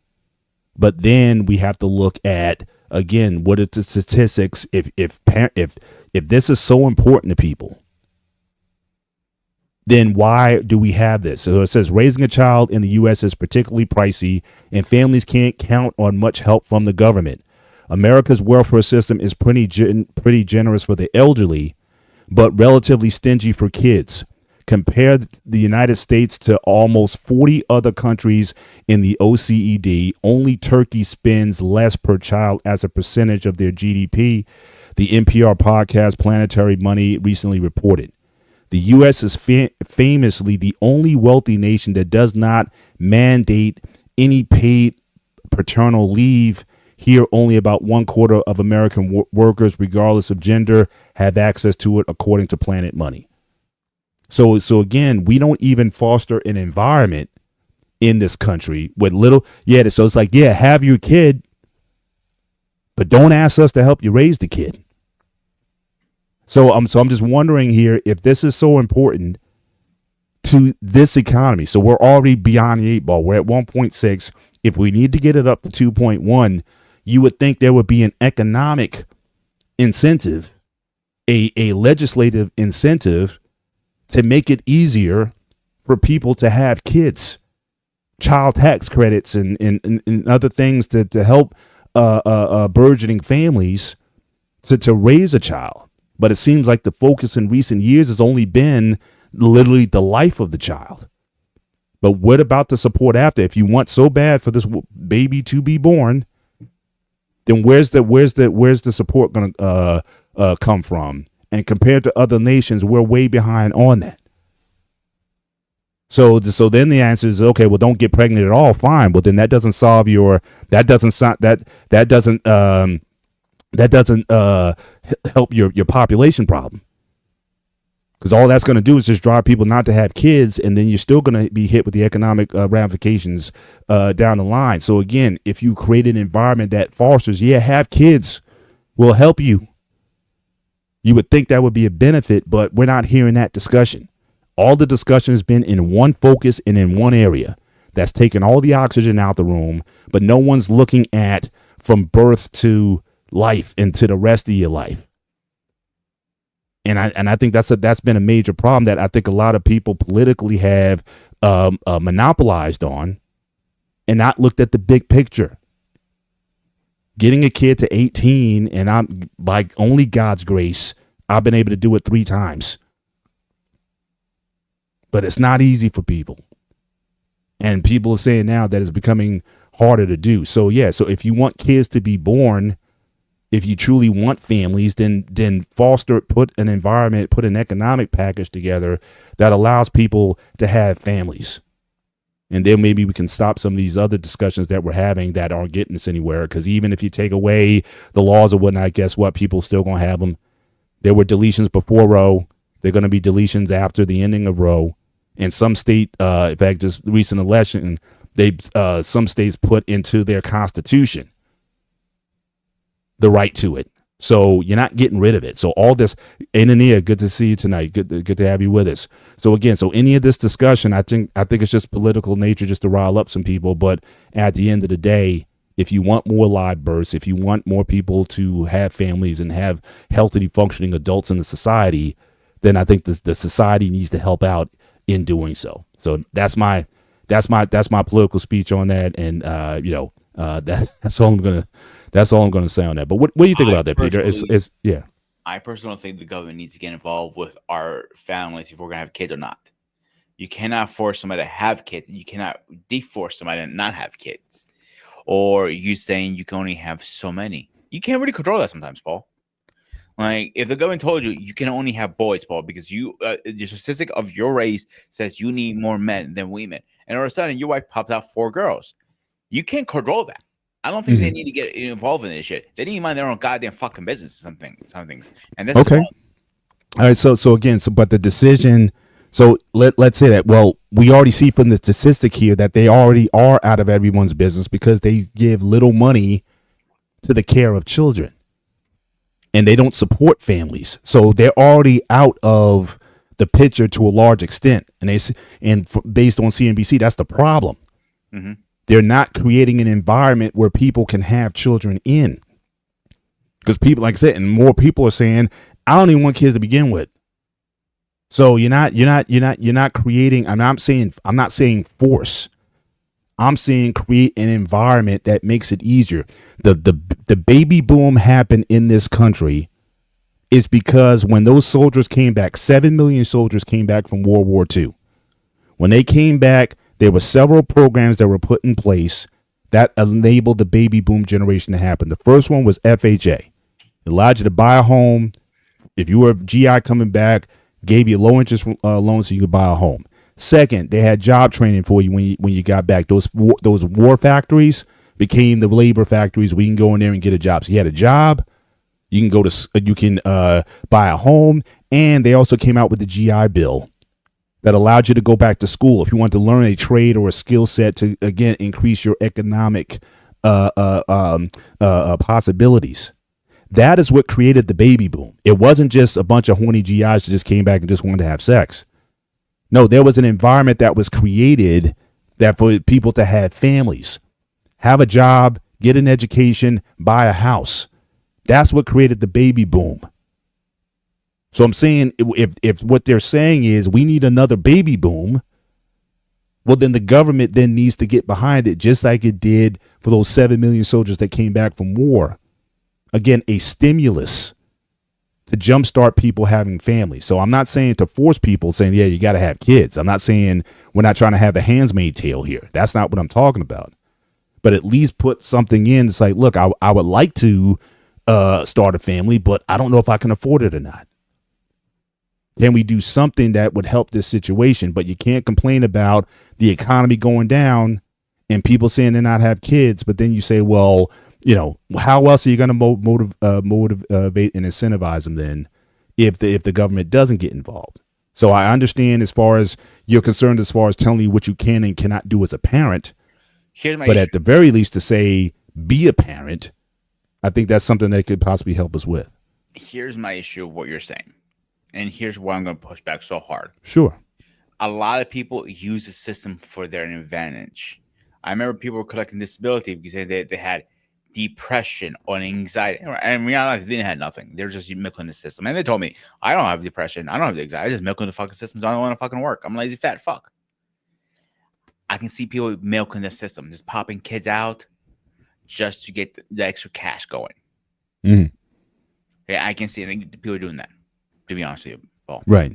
But then we have to look at, again, what are the statistics? If this is so important to people, then why do we have this? So it says raising a child in the U.S. is particularly pricey, and families can't count on much help from the government. America's welfare system is pretty generous for the elderly, but relatively stingy for kids. Compare the United States to almost 40 other countries in the OECD. Only Turkey spends less per child as a percentage of their GDP, the NPR podcast Planetary Money recently reported. The U.S. is famously the only wealthy nation that does not mandate any paid paternal leave. Here, only about 1/4 of American workers, regardless of gender, have access to it, according to Planet Money. So again, we don't even foster an environment in this country with little. Yeah, so it's like, yeah, have your kid, but don't ask us to help you raise the kid. So I'm just wondering here if this is so important to this economy. So we're already beyond the 8 ball. We're at 1.6. If we need to get it up to 2.1, you would think there would be an economic incentive, a legislative incentive to make it easier for people to have kids, child tax credits and other things to help burgeoning families to raise a child. But it seems like the focus in recent years has only been literally the life of the child. But what about the support after? If you want so bad for this baby to be born, then where's the support going to come from? And compared to other nations, we're way behind on that. So then the answer is, okay, well, don't get pregnant at all. Fine. But then that doesn't solve help your population problem. Because all that's going to do is just drive people not to have kids, and then you're still going to be hit with the economic ramifications down the line. So again, if you create an environment that fosters, have kids, will help you. You would think that would be a benefit, but we're not hearing that discussion. All the discussion has been in one focus and in one area. That's taken all the oxygen out the room, but no one's looking at from birth to life and to the rest of your life. And I think that's been a major problem that I think a lot of people politically have monopolized on and not looked at the big picture. Getting a kid to 18, and I'm, by only God's grace, I've been able to do it 3 times. But it's not easy for people. And people are saying now that it's becoming harder to do. So if you want kids to be born, if you truly want families, then foster, put an environment, put an economic package together that allows people to have families. And then maybe we can stop some of these other discussions that we're having that aren't getting us anywhere. Because even if you take away the laws or whatnot, guess what? People still going to have them. There were deletions before Roe. They're going to be deletions after the ending of Roe. And some state, in fact, just recent election, some states put into their constitution the right to it. So you're not getting rid of it. So all this, Anania, good to see you tonight. Good to have you with us. So again, any of this discussion, I think it's just political nature, just to rile up some people. But at the end of the day, if you want more live births, if you want more people to have families and have healthy, functioning adults in the society, then I think the society needs to help out in doing so. So that's my political speech on that. And that's all I'm gonna say on that. But what do you think about that, Peter? I personally think the government needs to get involved with our families if we're gonna have kids or not. You cannot force somebody to have kids. You cannot deforce somebody to not have kids. Or you saying you can only have so many. You can't really control that sometimes, Paul. Like, if the government told you you can only have boys, Paul, because the statistic of your race says you need more men than women, and all of a sudden your wife pops out 4 girls, you can't control that. I don't think they need to get involved in this shit. They need to mind their own goddamn fucking business. Some things, and that's okay. All right. So again, but the decision. So let's say that. Well, we already see from the statistic here that they already are out of everyone's business because they give little money to the care of children. And they don't support families. So they're already out of the picture to a large extent, and based on CNBC, that's the problem. Mm-hmm. They're not creating an environment where people can have children in, because people, like I said, and more people are saying, I don't even want kids to begin with. So you're not creating. I'm not saying force. I'm saying create an environment that makes it easier. The baby boom happened in this country is because when those soldiers came back, 7 million soldiers came back from World War II. When they came back, there were several programs that were put in place that enabled the baby boom generation to happen. The first one was FHA. It allowed you to buy a home. If you were a GI coming back, gave you low interest loans so you could buy a home. Second, they had job training for you when you got back. Those war factories became the labor factories. We can go in there and get a job. So you had a job. You can buy a home, and they also came out with the GI Bill that allowed you to go back to school if you want to learn a trade or a skill set to again increase your economic possibilities. That is what created the baby boom. It wasn't just a bunch of horny GIs that just came back and just wanted to have sex. No, there was an environment that was created that for people to have families, have a job, get an education, buy a house. That's what created the baby boom. So I'm saying if what they're saying is we need another baby boom, well, then the government then needs to get behind it, just like it did for those 7 million soldiers that came back from war. Again, a stimulus to jumpstart people having families. So I'm not saying to force people saying, yeah, you got to have kids. I'm not saying we're not trying to have the Handmaid's Tale here. That's not what I'm talking about. But at least put something in. It's like, look, I would like to start a family, but I don't know if I can afford it or not. Can we do something that would help this situation? But you can't complain about the economy going down and people saying they're not have kids. But then you say, well, you know, how else are you going to motivate and incentivize them then if the government doesn't get involved? So I understand as far as you're concerned, as far as telling you what you can and cannot do as a parent. But issue. At the very least, to say be a parent, I think that's something that could possibly help us with. Here's my issue of what you're saying. And here's why I'm going to push back so hard. Sure. A lot of people use the system for their advantage. I remember people were collecting disability because they had depression or anxiety. And in reality, they didn't have nothing. They're just milking the system. And they told me, I don't have depression. I don't have anxiety. I just milking the fucking system. I don't want to fucking work. I'm a lazy fat fuck. I can see people milking the system, just popping kids out just to get the extra cash going. Mm-hmm. Yeah, I can see people doing that, to be honest with you, Paul. Right.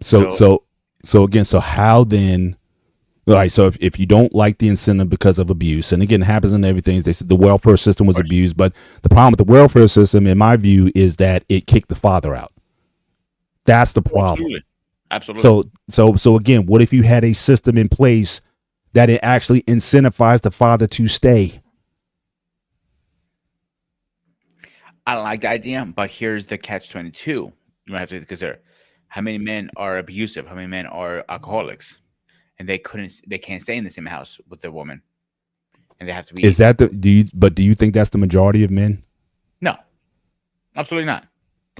So again, so how then? All right, so if you don't like the incentive because of abuse, and again, it happens in everything. They said the welfare system was abused, but the problem with the welfare system, in my view, is that it kicked the father out. That's the problem. Absolutely. So again, what if you had a system in place that it actually incentivized the father to stay? I like the idea, but here's the catch-22. You might have to consider how many men are abusive, how many men are alcoholics. And they can't stay in the same house with their woman, and they have to be. Is that do you think that's the majority of men? No, absolutely not.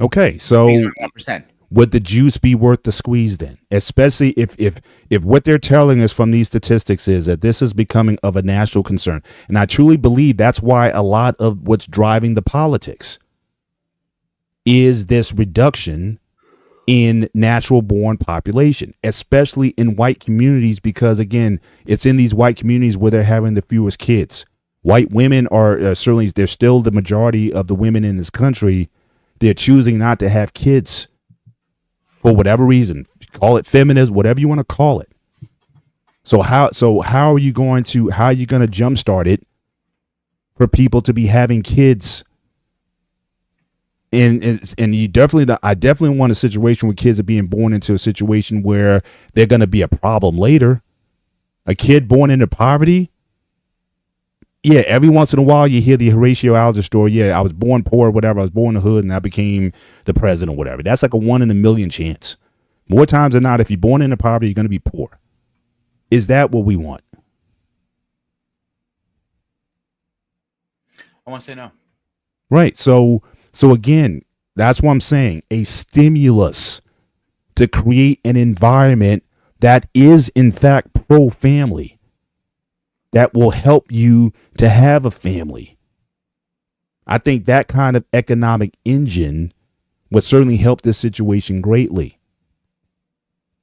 Okay, so 1%. Would the juice be worth the squeeze then? Especially if what they're telling us from these statistics is that this is becoming of a national concern, and I truly believe that's why a lot of what's driving the politics is this reduction in natural born population, especially in white communities, because again, it's in these white communities where they're having the fewest kids. White women are certainly, they're still the majority of the women in this country. They're choosing not to have kids for whatever reason. Call it feminism, whatever you want to call it. So how are you going to jumpstart it for people to be having kids? And I definitely want a situation where kids are being born into a situation where they're going to be a problem later. A kid born into poverty. Yeah, every once in a while you hear the Horatio Alger story. Yeah, I was born poor, whatever. I was born in the hood and I became the president, whatever. That's like a 1 in a million chance. More times than not, if you're born into poverty, you're going to be poor. Is that what we want? I want to say no. Right. So again, that's what I'm saying. A stimulus to create an environment that is in fact pro-family, that will help you to have a family. I think that kind of economic engine would certainly help this situation greatly.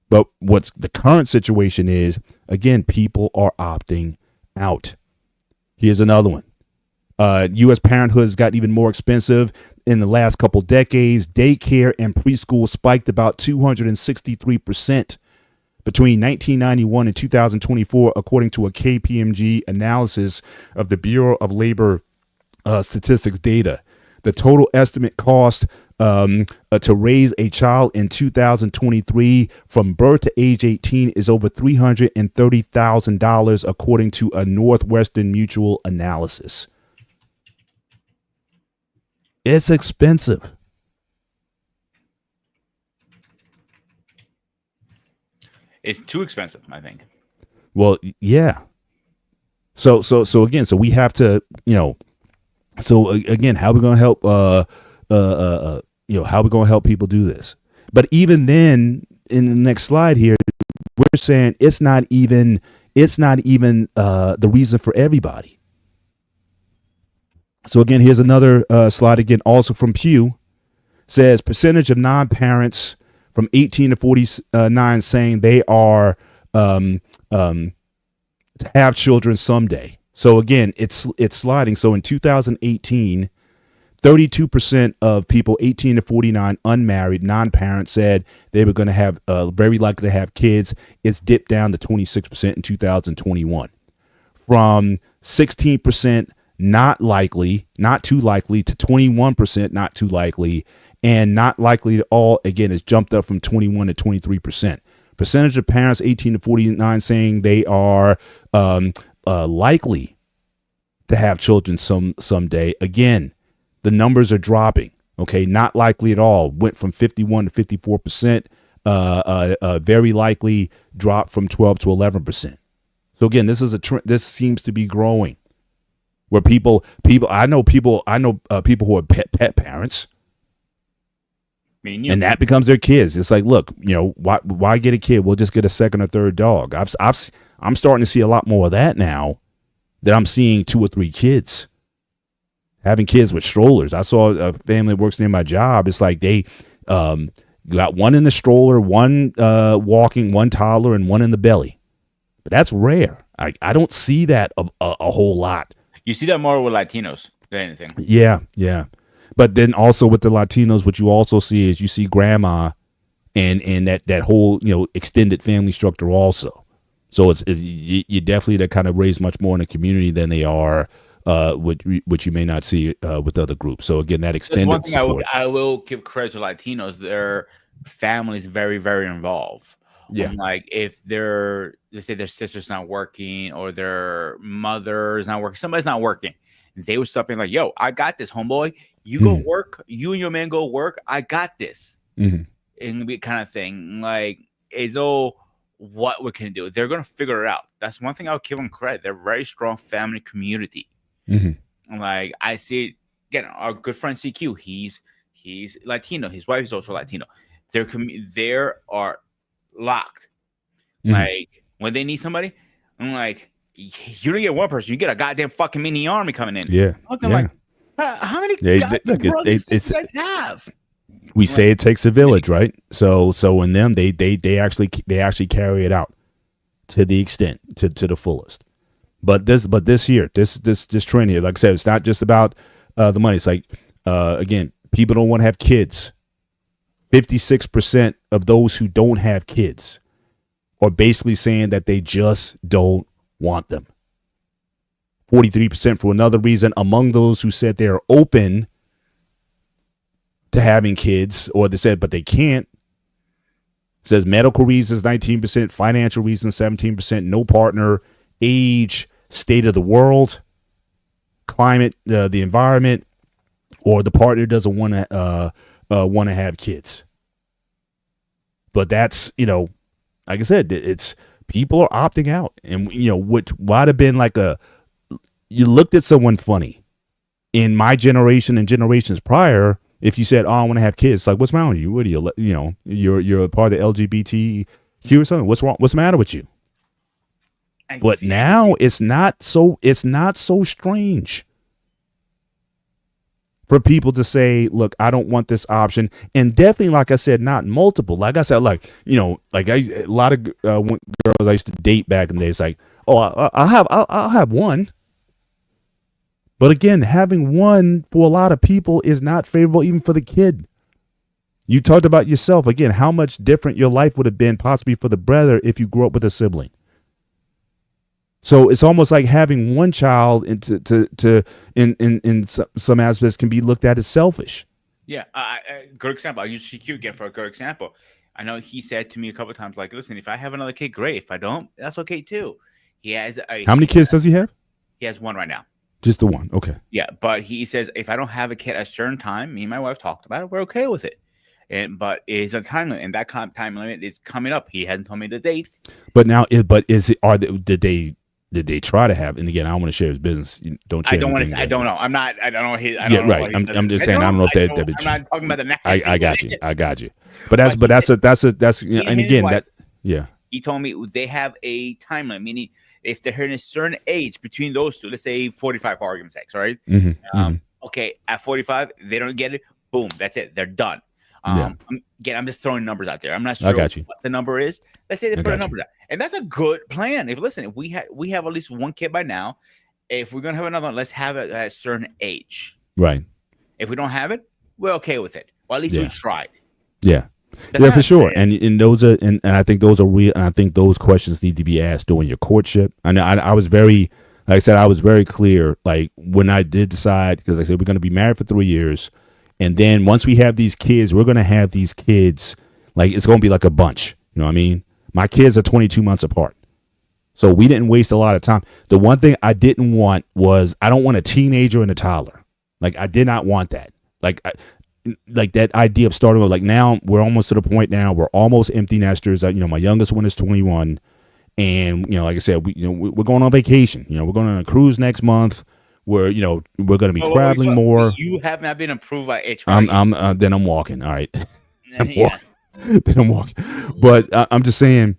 But what's the current situation is, again, people are opting out. Here's another one. U.S. Parenthood has gotten even more expensive in the last couple decades. Daycare and preschool spiked about 263% between 1991 and 2024, according to a KPMG analysis of the Bureau of Labor Statistics data. The total estimate cost to raise a child in 2023 from birth to age 18 is over $330,000, according to a Northwestern Mutual analysis. It's expensive. It's too expensive, I think. Well, yeah. So again, so we have to, so again, how are we going to help, how are we going to help people do this? But even then, in the next slide here, we're saying it's not even the reason for everybody. So again, here's another slide again, also from Pew. Says percentage of non-parents from 18 to 49 saying they are to have children someday. So again, it's sliding. So in 2018, 32% of people 18 to 49 unmarried non-parents said they were going to have very likely to have kids. It's dipped down to 26% in 2021, from 16% not likely, not too likely, to 21% not too likely, and not likely at all, again, has jumped up from 21 to 23%. Percentage of parents 18 to 49 saying they are likely to have children someday. Again, the numbers are dropping. Okay, not likely at all went from 51 to 54%. Very likely dropped from 12 to 11%. So again, this is a trend. This seems to be growing, where people. I know people who are pet parents. And that becomes their kids. It's like, look, why get a kid? We'll just get a second or third dog. I'm starting to see a lot more of that now, that I'm seeing 2 or 3 kids having kids with strollers. I saw a family that works near my job. It's like they got one in the stroller, one walking, one toddler, and one in the belly. But that's rare. I don't see that a whole lot. You see that more with Latinos than anything. Yeah. But then also with the Latinos, what you also see is you see grandma and that whole, extended family structure also. So you definitely, that kind of raised much more in the community than they are, which you may not see with other groups. So again, that extended one thing support. I will give credit to Latinos. Their families very, very involved. Yeah. Like if they say their sister's not working or their mother's not working, somebody's not working, they would stop being like, yo, I got this, homeboy. You go work. You and your man go work. I got this. And be kind of thing. Like, what we can do. They're going to figure it out. That's one thing I'll give them credit. They're a very strong family community. Like, I see it, again, our good friend CQ, he's Latino. His wife is also Latino. They are locked. Like, when they need somebody, I'm like, you don't get one person, you get a goddamn fucking mini army coming in. Yeah. Like, how many brothers do you guys have? We say it takes a village, right? So in them, they actually carry it out to the extent, to the fullest. But this trend here, like I said, it's not just about the money. It's like, again, people don't want to have kids. 56% of those who don't have kids are basically saying that they just don't want them. 43% for another reason. Among those who said they're open to having kids, or they said but they can't, says medical reasons 19%, financial reasons 17%, no partner, age, state of the world, climate, the environment, or the partner doesn't want to have kids. But that's, like I said, it's people are opting out. And what might have been like you looked at someone funny in my generation and generations prior, If you said, "Oh, I want to have kids," like, what's wrong with you? What are you? You know, you're a part of the LGBTQ or something. What's wrong? What's the matter with you? But now it's not so strange for people to say, look, I don't want this option. And definitely, like I said, not multiple. Like I said, like, you know, like a lot of girls I used to date back in the day, it's like, oh, I'll have one. But again, having one for a lot of people is not favorable even for the kid. You talked about yourself, again, how much different your life would have been possibly for the brother if you grew up with a sibling. So it's almost like having one child in some aspects can be looked at as selfish. Yeah, good example. I use CQ again for a good example. I know he said to me a couple of times, like, listen, if I have another kid, great. If I don't, that's okay too. He has How many kids does he have? He has one right now. Just the one. Okay. Yeah, but he says if I don't have a kid at a certain time, me and my wife talked about it, we're okay with it. But it's a time limit, and that time limit is coming up. He hasn't told me the date. But now, did they try to have? And again, I don't want to share his business. Don't share. I don't want to. I don't know. I'm not. I don't know. I don't yeah, know right. I'm just saying. I don't know if they've been. I'm not talking about the next. I got you. I got you. But that's you know, and again that yeah. He told me they have a time limit, meaning if they're in a certain age between those two, let's say 45 for argument's sake, right? Okay, at 45, they don't get it. Boom, that's it. They're done. I'm just throwing numbers out there. I'm not sure what the number is. Let's say they put a number down, and that's a good plan. If we have at least one kid by now. If we're gonna have another one, let's have it at a certain age. Right. If we don't have it, we're okay with it. Well, at least we tried. Yeah. For sure. And those are and I think those are real. And I think those questions need to be asked during your courtship. And I was very, like I said, I was very clear. Like when I did decide, because like I said, we're going to be married for 3 years. And then once we have these kids, we're going to have these kids, like it's going to be like a bunch. You know what I mean? My kids are 22 months apart. So we didn't waste a lot of time. The one thing I didn't want was I don't want a teenager and a toddler. Like I did not want that. Like that idea of starting with, like now we're almost to the point now we're almost empty nesters. You know, my youngest one is 21, and you know, like I said, we're going on vacation. You know, we're going on a cruise next month. We're going to be traveling more. You have not been approved by HR. Then I'm walking. All right, then I'm walking. But I'm just saying,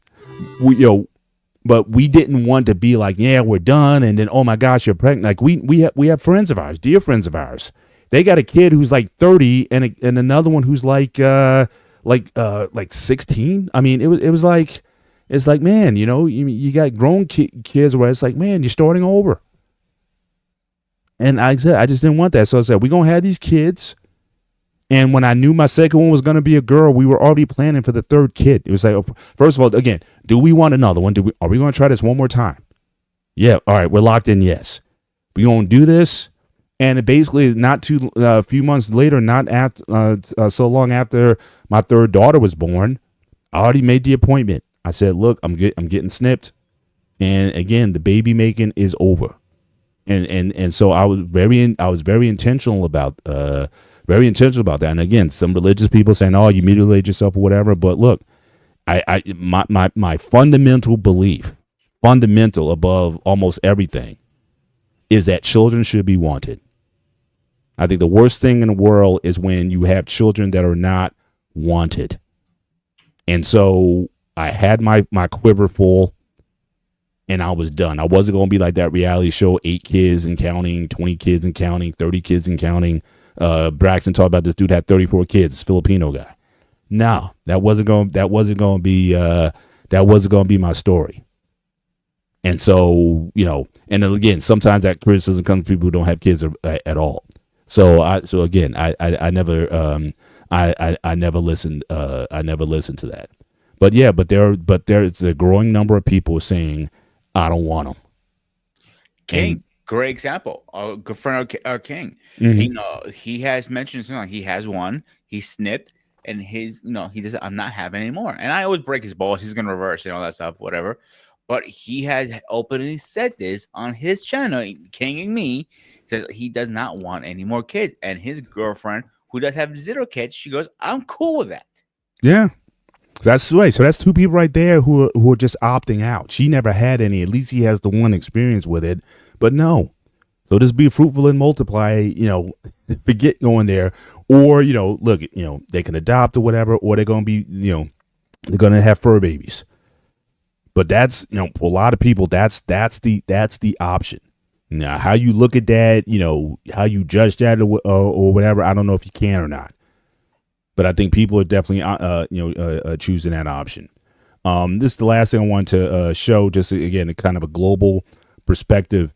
but we didn't want to be like, yeah, we're done, and then oh my gosh, you're pregnant. Like we have friends of ours, dear friends of ours. They got a kid who's like 30 and another one who's like 16. I mean, it was like, it's like, man, you got grown kids where it's like, man, you're starting over. And I said, I just didn't want that. So I said, we're going to have these kids. And when I knew my second one was going to be a girl, we were already planning for the third kid. It was like, first of all, again, do we want another one? Are we going to try this one more time? Yeah. All right. We're locked in. Yes. We going to do this. And it basically a few months later, not after, so long after my third daughter was born, I already made the appointment. I said, look, I'm getting snipped. And again, the baby making is over. And so I was very intentional about that. And again, some religious people saying, oh, you mutilate yourself or whatever. But look, my fundamental belief, fundamental above almost everything, is that children should be wanted. I think the worst thing in the world is when you have children that are not wanted. And so I had my quiver full, and I was done. I wasn't going to be like that reality show, 8 kids and counting, 20 kids and counting, 30 kids and counting. Braxton talked about this dude had 34 kids, this Filipino guy. No, that wasn't going to be my story. And so, and then again, sometimes that criticism comes from people who don't have kids at all. So I never listened to that. But there's a growing number of people saying, I don't want them. King, great example. A good friend of King. Mm-hmm. He has mentioned something like he has one, he snipped, and he does. I'm not having any more. And I always break his balls. He's gonna reverse and all that stuff, whatever. But he has openly said this on his channel, King and Me, says he does not want any more kids. And his girlfriend, who does have 0 kids, she goes, I'm cool with that. Yeah. That's right. So that's 2 people right there who are just opting out. She never had any. At least he has the one experience with it. But no. So just be fruitful and multiply, forget going there. or look, they can adopt or whatever, or they're gonna be, they're gonna have fur babies. But that's, for a lot of people, that's the option. Now, how you look at that, how you judge that, or whatever, I don't know if you can or not. But I think people are definitely, choosing that option. This is the last thing I want to show, just again, a kind of a global perspective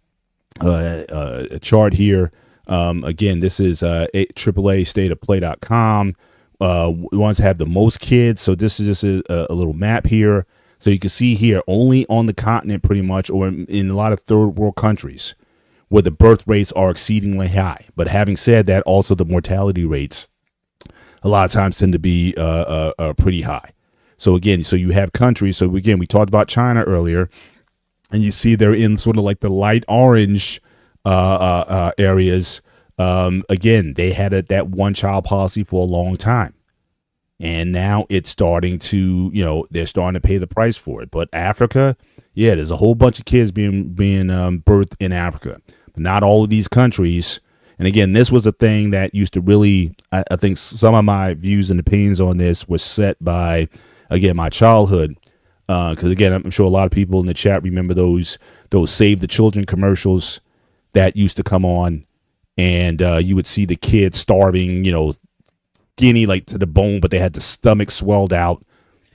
a chart here. Again, this is AAA stateofplay.com. Ones have the most kids. So this is just a little map here. So you can see here, only on the continent pretty much, or in a lot of third world countries, where the birth rates are exceedingly high. But having said that, also the mortality rates a lot of times tend to be pretty high. So again, so you have countries. So again, we talked about China earlier, and you see they're in sort of like the light orange areas. Again, they had that one child policy for a long time. And now it's starting to, they're starting to pay the price for it. But Africa, yeah, there's a whole bunch of kids being birthed in Africa. But not all of these countries. And again, this was a thing that used to really, I think some of my views and opinions on this was set by, again, my childhood. Because again, I'm sure a lot of people in the chat remember those Save the Children commercials that used to come on, and you would see the kids starving, skinny like to the bone, but they had the stomach swelled out,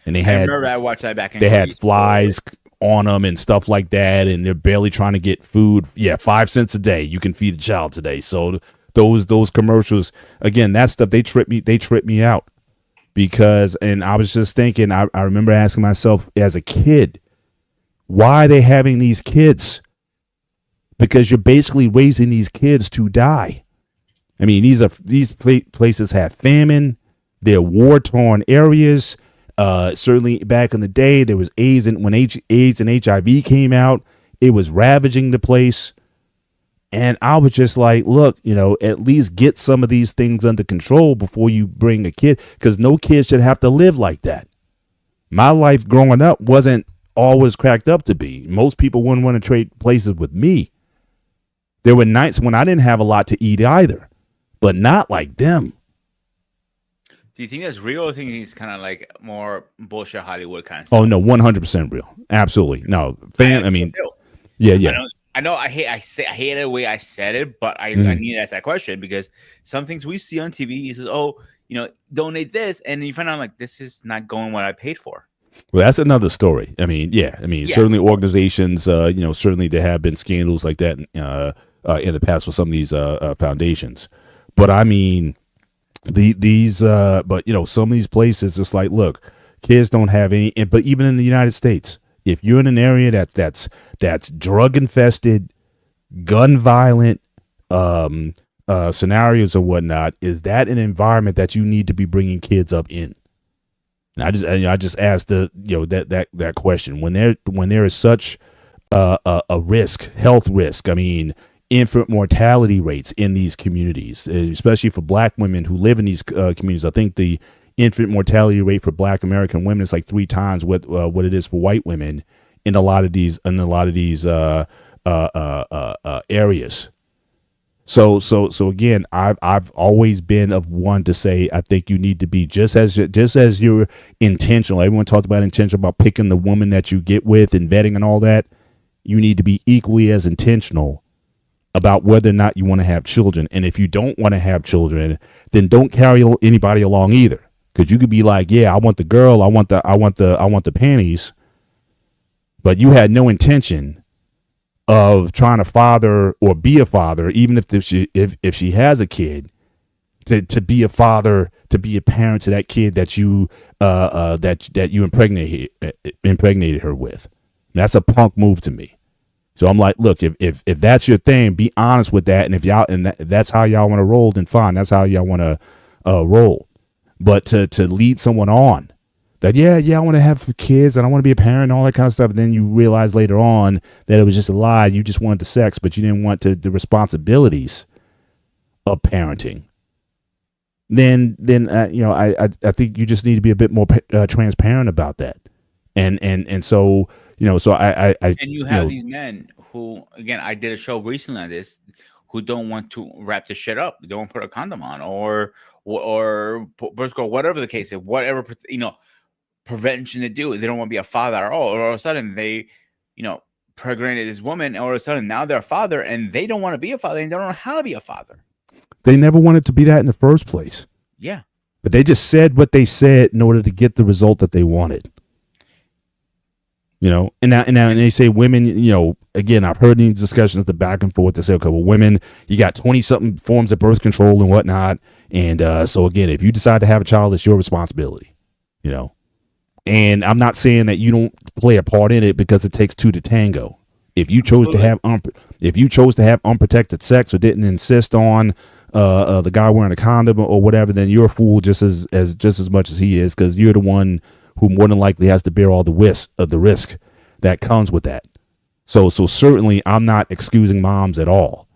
and I remember I watched that back in. They had flies on them and stuff like that, and they're barely trying to get food. Yeah, 5 cents a day you can feed a child today. So those commercials, again, that stuff, they trip me out. Because, and I was just thinking, I remember asking myself as a kid, why are they having these kids? Because you're basically raising these kids to die. I mean, these places have famine. They're war-torn areas. Certainly back in the day, there was AIDS, and when AIDS and HIV came out, it was ravaging the place. And I was just like, look, at least get some of these things under control before you bring a kid, because no kid should have to live like that. My life growing up wasn't always cracked up to be. Most people wouldn't want to trade places with me. There were nights when I didn't have a lot to eat either, but not like them. Do you think that's real, or do you think it's kind of like more bullshit Hollywood kind of stuff? Oh, no, 100% real. Absolutely. No, I mean, yeah. I know I hate the way I said it, but I need to ask that question, because some things we see on TV, he says, oh, donate this, and you find out like this is not going what I paid for. Well, that's another story. I mean, certainly organizations, certainly there have been scandals like that in the past with some of these foundations. But I mean, but some of these places, it's like, look, kids don't have any, but even in the United States, if you're in an area that's drug infested, gun violent, scenarios or whatnot, is that an environment that you need to be bringing kids up in? And I just asked that question when there is such a risk, health risk. I mean, infant mortality rates in these communities, especially for Black women who live in these communities. I think the infant mortality rate for Black American women is like 3 times what it is for white women in a lot of these areas. So again, I've always been of one to say, I think you need to be just as you're intentional. Everyone talked about intentional, about picking the woman that you get with and vetting and all that. You need to be equally as intentional about whether or not you want to have children. And if you don't want to have children, then don't carry anybody along either. Because you could be like, yeah, I want the girl, I want the panties, but you had no intention of trying to father or be a father, even if she has a kid, to be a father, to be a parent to that kid that you impregnated her with. And that's a punk move to me. So I'm like, look, if that's your thing, be honest with that, and if that's how y'all want to roll, then fine, that's how y'all want to roll. But to lead someone on that, I want to have kids and I want to be a parent and all that kind of stuff, and then you realize later on that it was just a lie. You just wanted the sex, but you didn't want the responsibilities of parenting. Then I think you just need to be a bit more transparent about that. And so I and you have these men who, again, I did a show recently on this, who don't want to wrap the shit up, don't put a condom on, or birth control, whatever the case is, whatever prevention to do. They don't want to be a father at all. Or all of a sudden they, pregnated this woman, and all of a sudden now they're a father, and they don't want to be a father, and they don't know how to be a father. They never wanted to be that in the first place. Yeah. But they just said what they said in order to get the result that they wanted. And they say women, again, I've heard these discussions, the back and forth. They say, okay, well, women, you got 20 something forms of birth control and whatnot. And so again, if you decide to have a child, it's your responsibility, and I'm not saying that you don't play a part in it, because it takes two to tango. If you chose to have, unprotected sex, or didn't insist on, the guy wearing a condom or whatever, then you're a fool just as much as he is, because you're the one who more than likely has to bear all the risk that comes with that. So certainly I'm not excusing moms at all,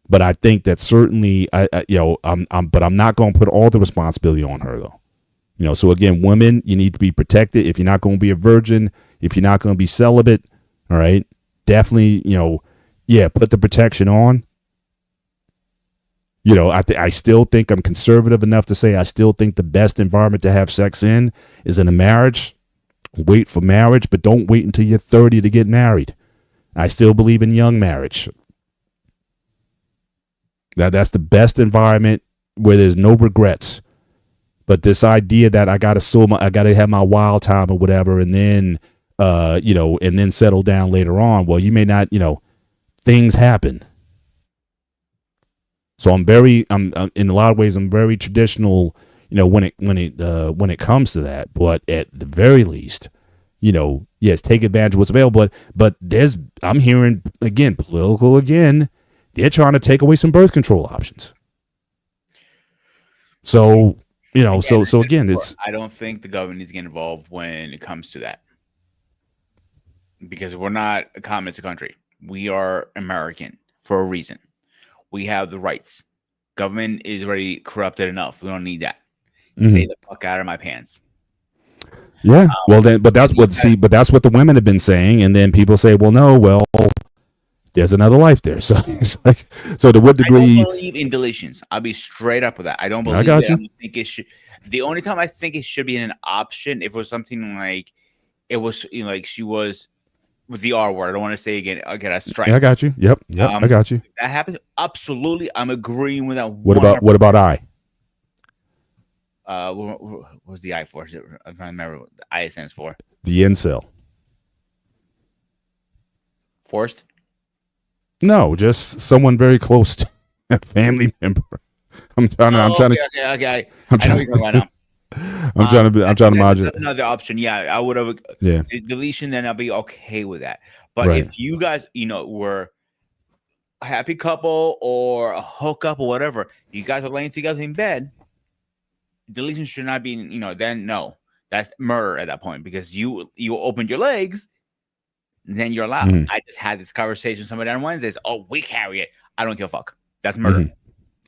but I think that certainly but I'm not going to put all the responsibility on her though. So again, women, you need to be protected. If you're not going to be a virgin, if you're not going to be celibate, all right, definitely, put the protection on. I still think I'm conservative enough to say I still think the best environment to have sex in is in a marriage. Wait for marriage, but don't wait until you're 30 to get married. I still believe in young marriage. That's the best environment where there's no regrets. But this idea that I got to have my wild time or whatever, and then, and then settle down later on. Well, you may not, things happen. So I'm in a lot of ways, I'm very traditional, when it comes to that. But at the very least, yes, take advantage of what's available. But I'm hearing political again. They're trying to take away some birth control options. So, so again, I don't think the government needs to get involved when it comes to that, because we're not a communist country. We are American for a reason. We have the rights. Government is already corrupted enough. We don't need that. Stay the fuck out of my pants. Yeah. But that's what the women have been saying, and then people say, well, no, there's another life there. So it's like, so to what degree? I don't believe in deletions. I'll be straight up with that. I don't believe. I got you. I don't think it should. The only time I think it should be an option if it was something like it was, like she was with the R word. I don't want to say again. I get a strike. Yeah, I got you. Yep. I got you. That happens. Absolutely, I'm agreeing with that. What about I? What was the I for? I'm trying to remember what the I stands for. The incel. Forced? No, just someone very close to a family member. I'm trying to. Okay. I know what you're talking about now. I'm trying to modulate. That's another option. Yeah, I would have. Yeah. Deletion, then I'll be okay with that. But Right. if you guys, were a happy couple or a hookup or whatever, you guys are laying together in bed, deletion should not be, then no, that's murder at that point, because you opened your legs, then you're allowed. Mhm. I just had this conversation with somebody on Wednesdays. Oh, we carry it. I don't give a fuck. That's murder. Mhm.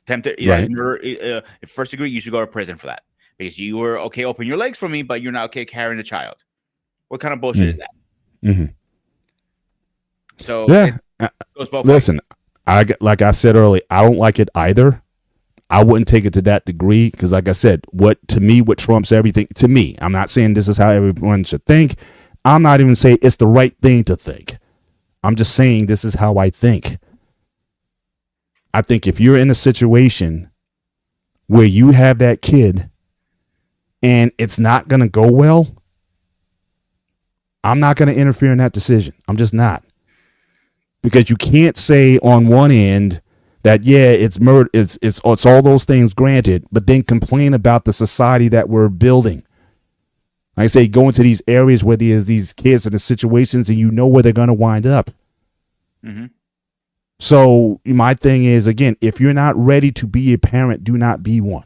Attempted Right. murder. First degree, you should go to prison for that, because you were okay open your legs for me, but you're not okay carrying a child. What kind of bullshit is that? Mm-hmm. So Yeah. it goes both ways. Listen, like I said earlier, I don't like it either. I wouldn't take it to that degree, because like I said, what trumps everything to me, I'm not saying this is how everyone should think. I'm not even saying it's the right thing to think. I'm just saying this is how I think. I think if you're in a situation where you have that kid and it's not going to go well, I'm not going to interfere in that decision. I'm just not. Because you can't say on one end that, yeah, it's murder, it's all those things, granted, but then complain about the society that we're building. Like I say, go into these areas where there's these kids in the situations and you know where they're going to wind up. Mm-hmm. So my thing is, again, if you're not ready to be a parent, do not be one.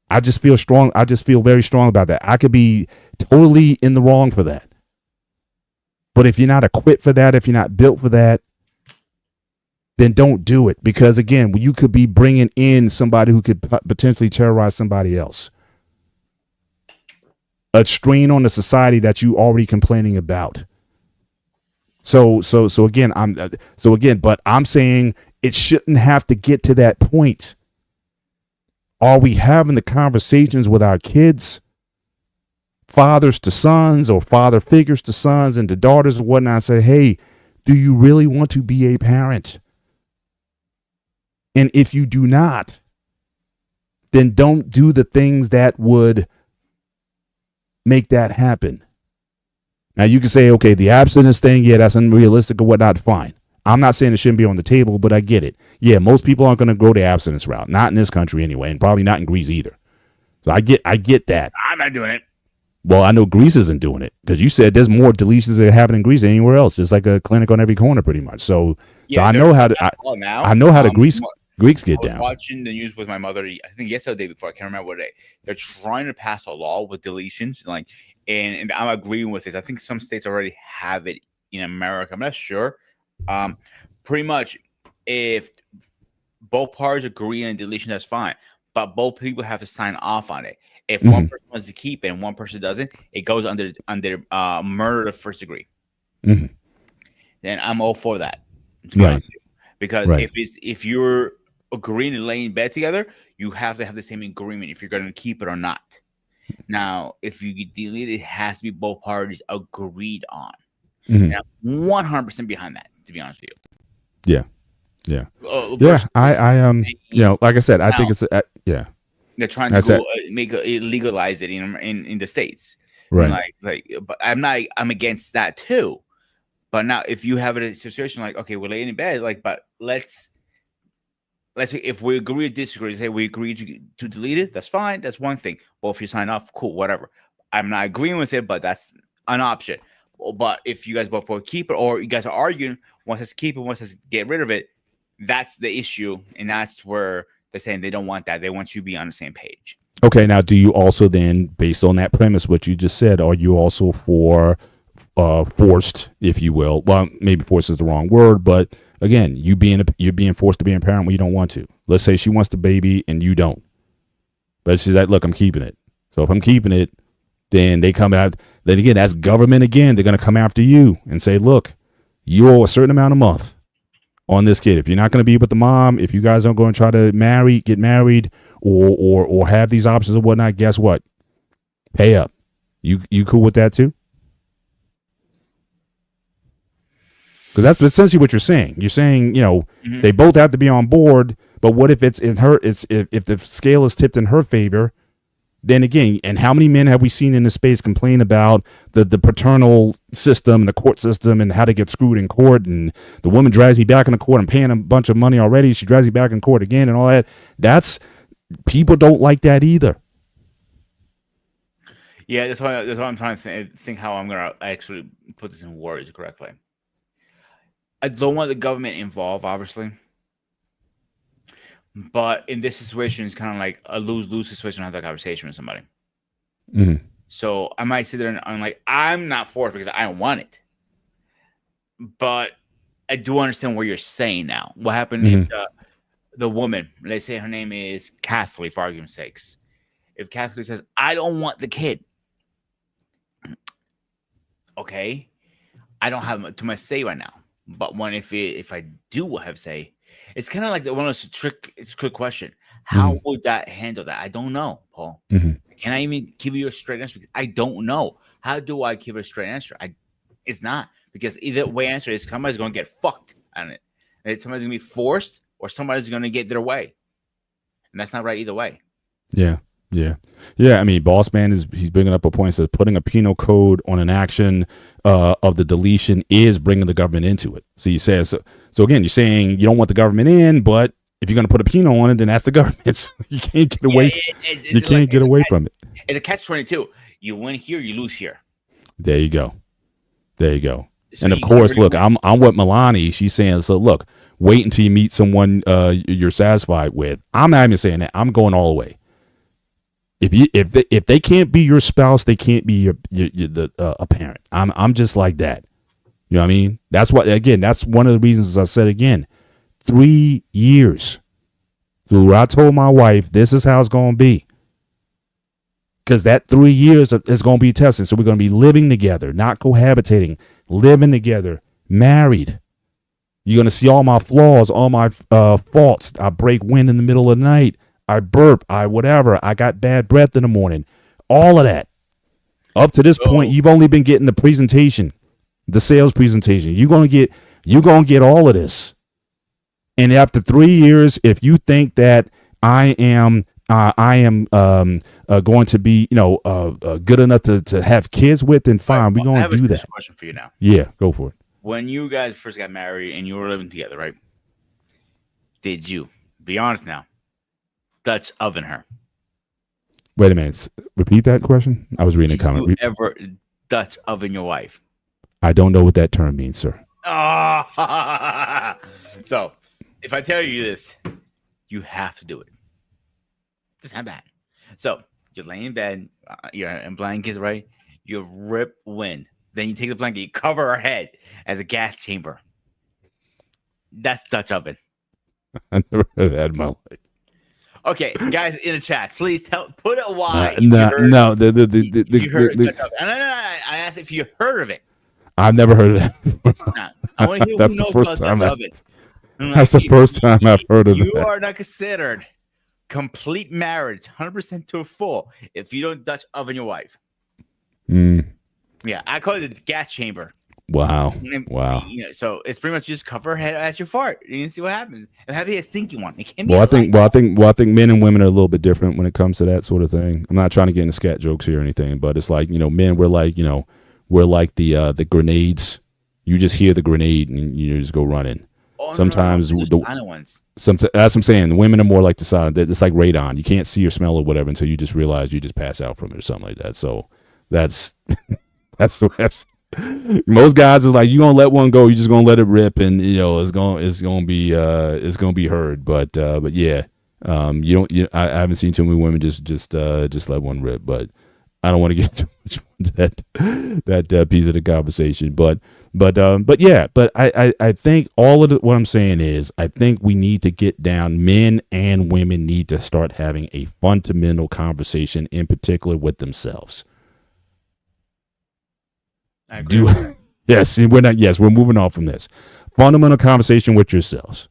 I just feel strong. I just feel very strong about that. I could be totally in the wrong for that. But if you're not equipped for that, if you're not built for that, then don't do it. Because again, you could be bringing in somebody who could potentially terrorize somebody else. A strain on the society that you already complaining about. So again, but I'm saying it shouldn't have to get to that point. Are we having the conversations with our kids, fathers to sons or father figures to sons and to daughters and whatnot, say, hey, do you really want to be a parent? And if you do not, then don't do the things that would make that happen. Now you can say, okay, the abstinence thing, yeah, that's unrealistic or whatnot, fine. I'm not saying it shouldn't be on the table, but I get it. Yeah, most people aren't going to go the abstinence route, not in this country anyway, and probably not in Greece either. So I get that. I'm not doing it. Well, I know Greece isn't doing it because you said there's more deletions that happen in Greece than anywhere else. There's like a clinic on every corner, pretty much. So I know how to. I know how the Greeks get down. Watching the news with my mother, I think yesterday or the day before, I can't remember what day. They're trying to pass a law with deletions, like, and I'm agreeing with this. I think some states already have it in America. I'm not sure. Pretty much, if both parties agree on deletion, that's fine. But both people have to sign off on it. If one person wants to keep it and one person doesn't, it goes under murder of first degree. Then I'm all for that, right? Because if you're agreeing to lay in bed together, you have to have the same agreement if you're going to keep it or not. Now, if you delete it, it has to be both parties agreed on. And I'm 100% behind that, to be honest with you. Yeah. Like I said, I think it's they're trying to legalize it in the states, right? But I'm against that too. But now, if you have a situation like, okay, we're laying in bed, like, but let's say if we agree or disagree, say we agree to delete it, that's fine. That's one thing. Well, if you sign off, cool, whatever. I'm not agreeing with it, but that's an option. But if you guys both keep it, or you guys are arguing, one says keep it, one says get rid of it, that's the issue, and that's where they're saying they don't want that. They want you to be on the same page. Okay, now do you also then, based on that premise, what you just said, are you also for forced, if you will? Well, maybe forced is the wrong word, but again, you're being forced to be a parent when you don't want to. Let's say she wants the baby and you don't, but she's like, look, I'm keeping it. So if I'm keeping it, then they come out. Then again, that's government again. They're going to come after you and say, look, you owe a certain amount a month on this kid. If you're not going to be with the mom, if you guys aren't going to try to get married or have these options or whatnot, guess what? Pay up. You cool with that too? Because that's essentially what you're saying. You're saying, they both have to be on board, but what if it's in her, if the scale is tipped in her favor, then again, and how many men have we seen in this space complain about the paternal system and the court system and how to get screwed in court, and the woman drags me back in the court, I'm paying a bunch of money already, she drags me back in court again and all that. People don't like that either. Yeah, that's why I'm trying to think how I'm going to actually put this in words correctly. I don't want the government involved, obviously. But in this situation, it's kind of like a lose-lose situation to have that conversation with somebody. So I might sit there and I'm like, I'm not for it because I don't want it. But I do understand what you're saying now. What happened if the woman, let's say her name is Kathleen, for argument's sakes. If Kathleen says, I don't want the kid. Okay. I don't have too much say right now. But if I do have say, it's kind of like one of those quick question. How would that handle that? I don't know, Paul. Can I even give you a straight answer? Because I don't know. How do I give it a straight answer? It's not, because either way answer is somebody's going to get fucked on it. Somebody's going to be forced or somebody's going to get their way. And that's not right either way. Yeah. I mean, Boss Man he's bringing up a point. Says putting a penal code on an action of the deletion is bringing the government into it. So you say so again, you're saying you don't want the government in, but if you're going to put a penal on it, then that's the government. So you can't get away. You can't get away from it. It's a catch-22. You win here, you lose here. There you go. So and of course, look, I'm with Milani. She's saying, so look, wait until you meet someone you're satisfied with. I'm not even saying that. I'm going all the way. If they can't be your spouse, they can't be a parent. I'm just like that. You know what I mean? That's one of the reasons, as I said again, 3 years. So I told my wife, this is how it's going to be. Because that 3 years is going to be tested. So we're going to be living together, not cohabitating, living together, married. You're gonna see all my flaws, all my faults. I break wind in the middle of the night. I burp. I whatever. I got bad breath in the morning. All of that. Up to this point, you've only been getting the presentation, the sales presentation. You're gonna get all of this. And after 3 years, if you think that I am going to be, good enough to have kids with, then fine, we're going to do that. I have a question for you now. Yeah, go for it. When you guys first got married and you were living together, right? Did you, be honest now, Dutch oven her? Wait a minute. Repeat that question. I was reading a comment. Did you ever Dutch oven your wife? I don't know what that term means, sir. So, if I tell you this, you have to do it. It's not bad. So, you're laying in bed, you're in blankets, right? You rip wind. Then you take the blanket, you cover her head as a gas chamber. That's Dutch oven. I never heard that in my life. Okay, guys in the chat, please put a why. No. You heard Dutch oven. No. I asked if you heard of it. I've never heard of that. Nah, I want to hear who knows about Dutch oven. That's the first time I've heard of that. You are not considered complete marriage, 100% to a full, if you don't Dutch oven your wife. Yeah, I call it the gas chamber. Wow. So it's pretty much just cover her head as you fart. You can see what happens. And have a stinky one. It can be I think men and women are a little bit different when it comes to that sort of thing. I'm not trying to get into scat jokes here or anything, but it's like, men, we're like the grenades. You just hear the grenade and you just go running. Sometimes the silent ones. That's what I'm saying. The women are more like the silent. It's like radon. You can't see or smell or whatever until you just realize you just pass out from it or something like that. So that's the way most guys is like, you gonna let one go, you just gonna let it rip, and it's gonna be heard. But yeah, I haven't seen too many women just let one rip. But I don't want to get too much into that piece of the conversation. But I think all of what I'm saying is, I think we need to get down. Men and women need to start having a fundamental conversation, in particular with themselves. I agree. Yes, we're moving on from this. Fundamental conversation with yourselves.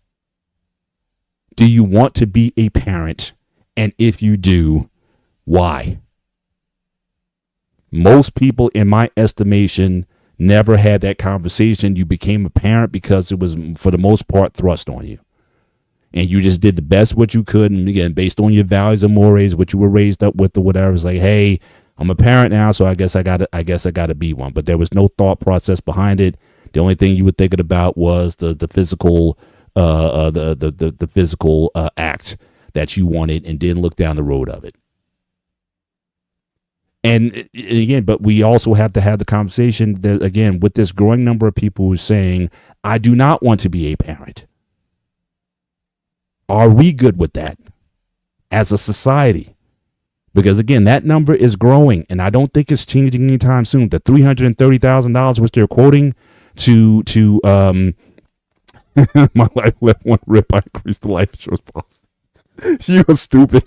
Do you want to be a parent? And if you do, why? Most people, in my estimation, never had that conversation. You became a parent because it was, for the most part, thrust on you. And you just did the best what you could. And again, based on your values and mores, what you were raised up with or whatever, it's like, hey, I'm a parent now, so I guess I gotta be one. But there was no thought process behind it. The only thing you were thinking about was the physical the physical act that you wanted, and didn't look down the road of it. And again, but we also have to have the conversation that, again, with this growing number of people who are saying, I do not want to be a parent. Are we good with that as a society? Because, again, that number is growing, and I don't think it's changing anytime soon. The $330,000, which they're quoting to my life left one rip, I increased the life insurance policy. You are stupid.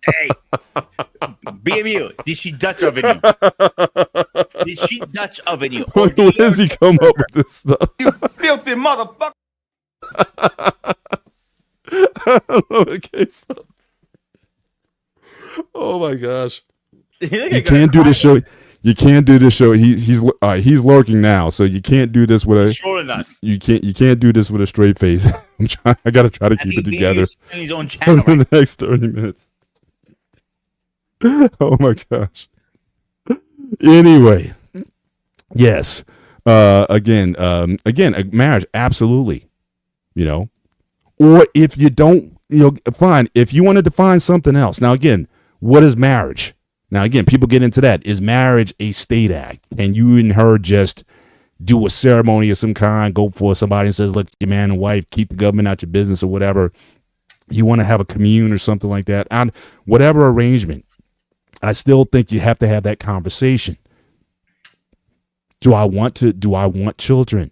Hey, BMU, did she Dutch oven you? Did she Dutch oven you? Where does he come up with this stuff? You filthy motherfucker. I don't know where it came from. Oh my gosh! You can't do this show. You can't do this show. He's lurking now, so you can't do this with a. Trolling us. You can't do this with a straight face. I gotta try to keep it together in his own channel for the next 30 minutes. Oh my gosh! Anyway, yes. Again, a marriage, absolutely. Or if you don't, fine. If you wanted to find something else, now again. What is marriage? Now, again, people get into that. Is marriage a state act? And you and her just do a ceremony of some kind, go for somebody and says, look, your man and wife, keep the government out your business or whatever. You want to have a commune or something like that. And whatever arrangement, I still think you have to have that conversation. Do I want children?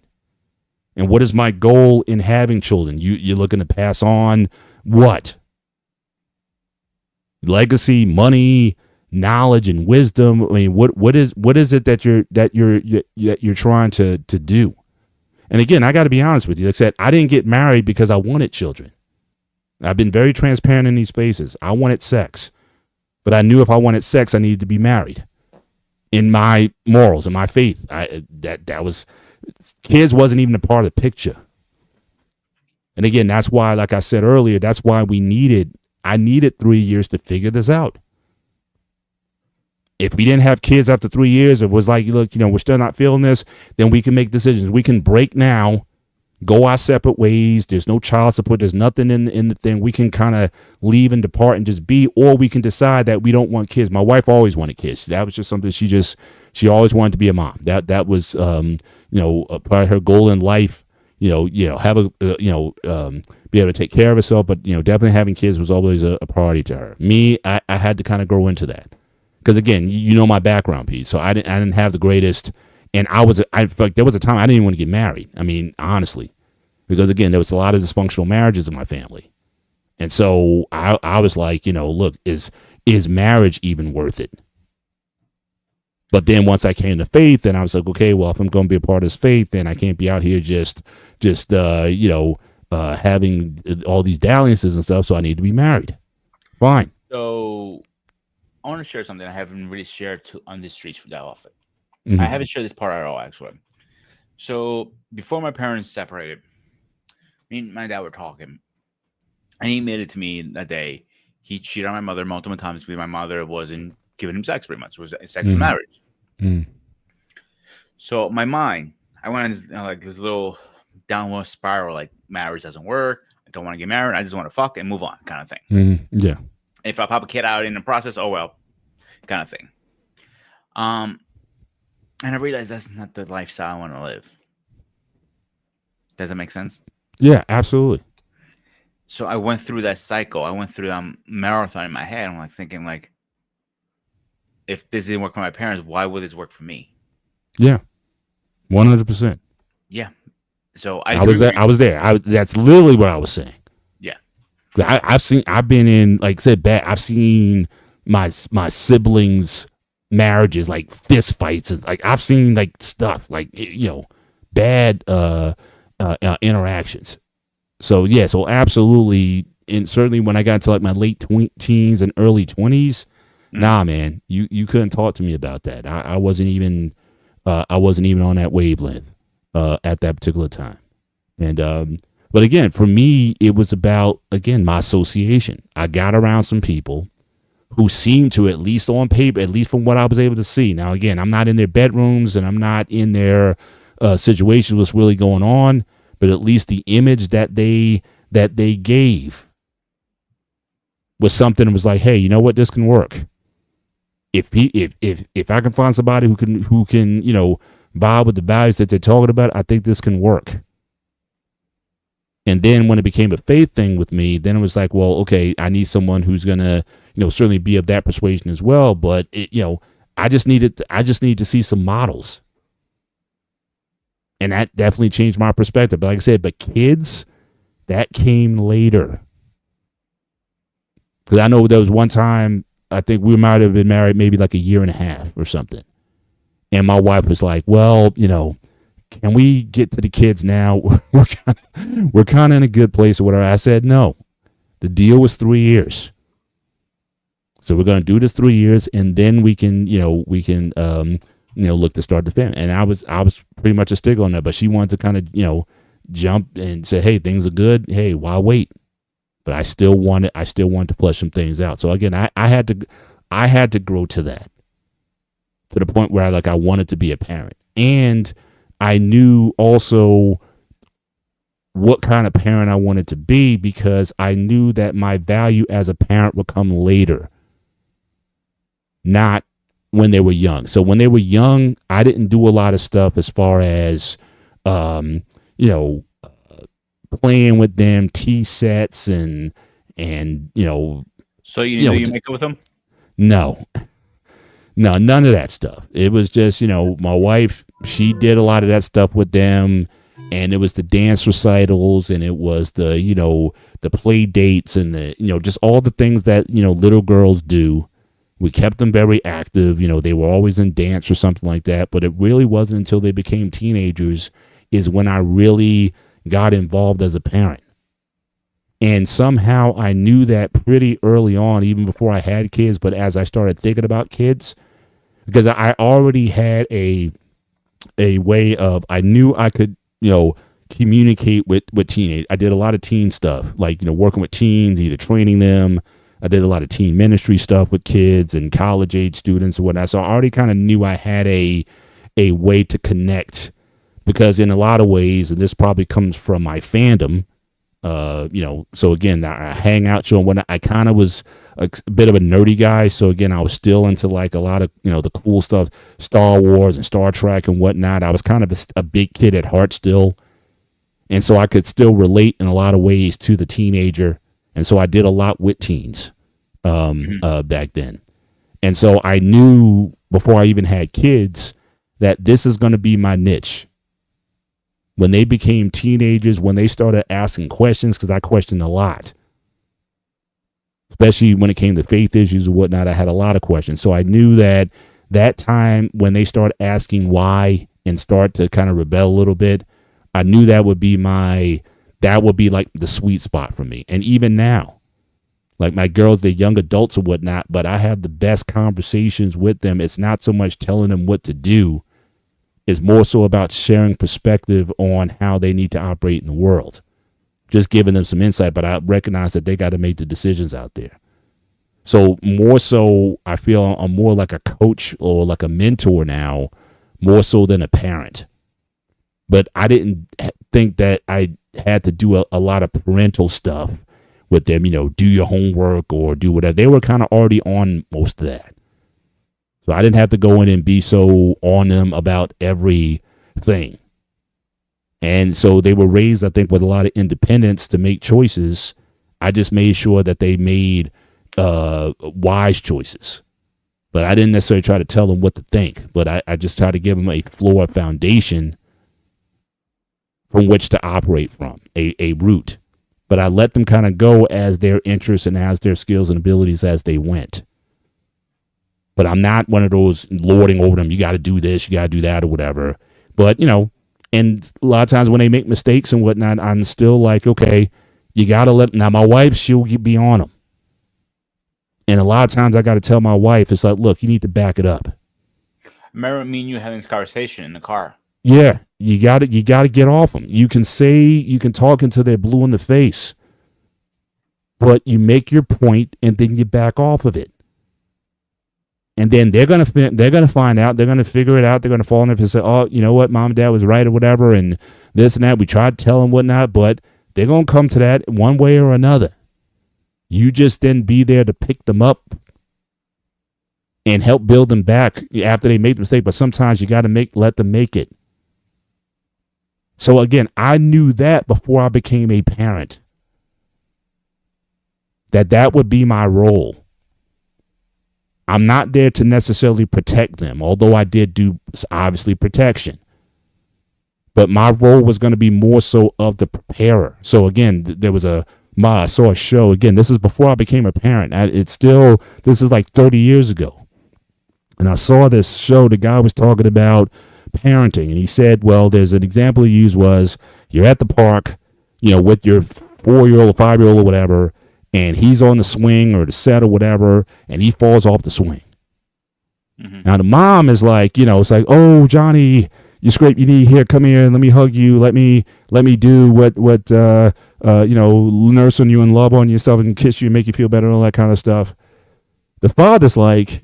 And what is my goal in having children? You're looking to pass on what? Legacy, money, knowledge, and wisdom. I mean, what is it that you're trying to do? And again, I got to be honest with you. Like I said, I didn't get married because I wanted children. I've been very transparent in these spaces. I wanted sex, but I knew if I wanted sex, I needed to be married. In my morals, in my faith, that was, kids wasn't even a part of the picture. And again, that's why, like I said earlier, that's why I needed 3 years to figure this out. If we didn't have kids after 3 years, it was like, look, we're still not feeling this, then we can make decisions. We can break now, go our separate ways. There's no child support. There's nothing in the thing. We can kind of leave and depart and just be, or we can decide that we don't want kids. My wife always wanted kids. That was just something she always wanted to be a mom. That was, probably her goal in life. Have be able to take care of herself, but definitely having kids was always a priority to her. Me, I had to kind of grow into that because again, my background piece, so I didn't have the greatest. And I like there was a time I didn't even want to get married. I mean, honestly, because again, there was a lot of dysfunctional marriages in my family, and so I was like, look, is marriage even worth it? But then once I came to faith, and I was like, okay, well, if I'm going to be a part of this faith, then I can't be out here just having all these dalliances and stuff. So I need to be married. Fine. So I want to share something I haven't really shared on the streets that often. Mm-hmm. I haven't shared this part at all, actually. So before my parents separated, me and my dad were talking, and he admitted to me that day he cheated on my mother multiple times because my mother wasn't giving him sex pretty much. It was a sexual marriage. So my mind, I went on this little downward spiral, like marriage doesn't work. I don't want to get married. I just want to fuck and move on, kind of thing. Yeah. If I pop a kid out in the process, oh well, kind of thing. And I realized that's not the lifestyle I want to live. Does that make sense? Yeah, absolutely. So I went through that cycle. I went through that marathon in my head. I'm like thinking, like, if this didn't work for my parents, why would this work for me? Yeah, 100%. Yeah. So I was there. That's literally what I was saying. Yeah. I've been in, like I said, I've seen my siblings' marriages, like fist fights. Like I've seen like stuff like, bad interactions. So yeah, so absolutely. And certainly when I got to like my late teens and early 20s, nah, man, you couldn't talk to me about that. I wasn't even on that wavelength at that particular time. And but again, for me, it was about, again, my association. I got around some people who seemed to, at least on paper, at least from what I was able to see. Now, again, I'm not in their bedrooms and I'm not in their situations, what's really going on, but at least the image that they gave was something that was like, hey, you know what, this can work. If I can find somebody who can vibe with the values that they're talking about, I think this can work. And then when it became a faith thing with me, then it was like, well, okay, I need someone who's gonna, certainly be of that persuasion as well. But I just need to see some models, and that definitely changed my perspective. But like I said, but kids, that came later. Because I know there was one time, I think we might have been married maybe like a year and a half or something. And my wife was like, well, can we get to the kids now? We're kind of in a good place or whatever. I said, no, the deal was 3 years. So we're going to do this 3 years, and then we can look to start the family. And I was pretty much a stickler on that, but she wanted to kind of, jump and say, hey, things are good. Hey, why wait? But I still wanted to flesh some things out. So again, I had to grow to that, to the point where I wanted to be a parent. And I knew also what kind of parent I wanted to be, because I knew that my value as a parent would come later, not when they were young. So when they were young, I didn't do a lot of stuff as far as, playing with them, tea sets and. So you didn't do makeup with them? No, none of that stuff. It was just, my wife, she did a lot of that stuff with them, and it was the dance recitals, and it was the, the play dates, and the, just all the things that, little girls do. We kept them very active. They were always in dance or something like that, but it really wasn't until they became teenagers is when I really got involved as a parent. And somehow I knew that pretty early on, even before I had kids. But as I started thinking about kids, because I already had a way of, I knew I could, communicate with teenage. I did a lot of teen stuff, like, working with teens, either training them. I did a lot of teen ministry stuff with kids and college age students and whatnot. So I already kind of knew I had a way to connect, because in a lot of ways, and this probably comes from my fandom, so again, I hang out show and whatnot. I kind of was a bit of a nerdy guy. So again, I was still into like a lot of, the cool stuff, Star Wars and Star Trek and whatnot. I was kind of a big kid at heart still. And so I could still relate in a lot of ways to the teenager. And so I did a lot with teens back then. And so I knew before I even had kids that this is going to be my niche. When they became teenagers, when they started asking questions, because I questioned a lot, especially when it came to faith issues and whatnot, I had a lot of questions. So I knew that time when they start asking why and start to kind of rebel a little bit, I knew that would be like the sweet spot for me. And even now, like my girls, they're young adults or whatnot, but I have the best conversations with them. It's not so much telling them what to do. It's more so about sharing perspective on how they need to operate in the world. Just giving them some insight, but I recognize that they got to make the decisions out there. So more so, I feel I'm more like a coach or like a mentor now, more so than a parent. But I didn't think that I had to do a lot of parental stuff with them, do your homework or do whatever. They were kind of already on most of that. So I didn't have to go in and be so on them about everything. And so they were raised, I think, with a lot of independence to make choices. I just made sure that they made wise choices. But I didn't necessarily try to tell them what to think. But I just tried to give them a floor foundation from which to operate from, a route. But I let them kind of go as their interests and as their skills and abilities as they went. But I'm not one of those lording over them. You got to do this, you got to do that or whatever. But, and a lot of times when they make mistakes and whatnot, I'm still like, okay, you got to let, now my wife, she'll be on them. And a lot of times I got to tell my wife, it's like, look, you need to back it up. I remember me and you having this conversation in the car. Yeah, you got to get off them. You can talk until they're blue in the face, but you make your point and then you back off of it. And then they're gonna find out. They're gonna figure it out. They're gonna fall in and say, "Oh, you know what? Mom and Dad was right or whatever." And this and that. We tried to tell them whatnot, but they're gonna come to that one way or another. You just then be there to pick them up and help build them back after they make the mistake. But sometimes you got to let them make it. So again, I knew that before I became a parent, that would be my role. I'm not there to necessarily protect them, although I did do obviously protection. But my role was going to be more so of the preparer. So again, I saw a show. Again, this is before I became a parent. This is like 30 years ago. And I saw this show. The guy was talking about parenting. And he said, well, there's an example he used was you're at the park, with your 4-year-old or 5-year-old or whatever, and he's on the swing or the set or whatever, and he falls off the swing. Mm-hmm. Now the mom is like, it's like, oh, Johnny, you scrape your knee, here, come here, let me hug you, let me do what nurse on you and love on yourself and kiss you and make you feel better and all that kind of stuff. The father's like,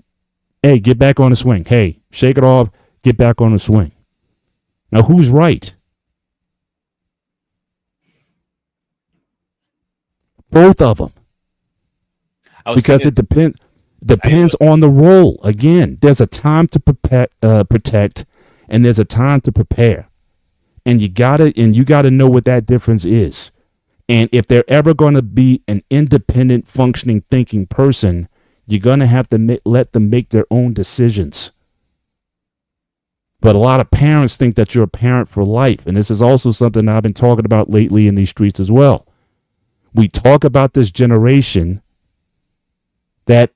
hey, get back on the swing. Hey, shake it off, get back on the swing. Now who's right? Both of them. Because it depends on the role. Again, there's a time to protect, and there's a time to prepare, and you gotta know what that difference is. And if they're ever going to be an independent, functioning, thinking person, you're going to have to let them make their own decisions. But a lot of parents think that you're a parent for life, and this is also something I've been talking about lately in these streets as well. We talk about this generation that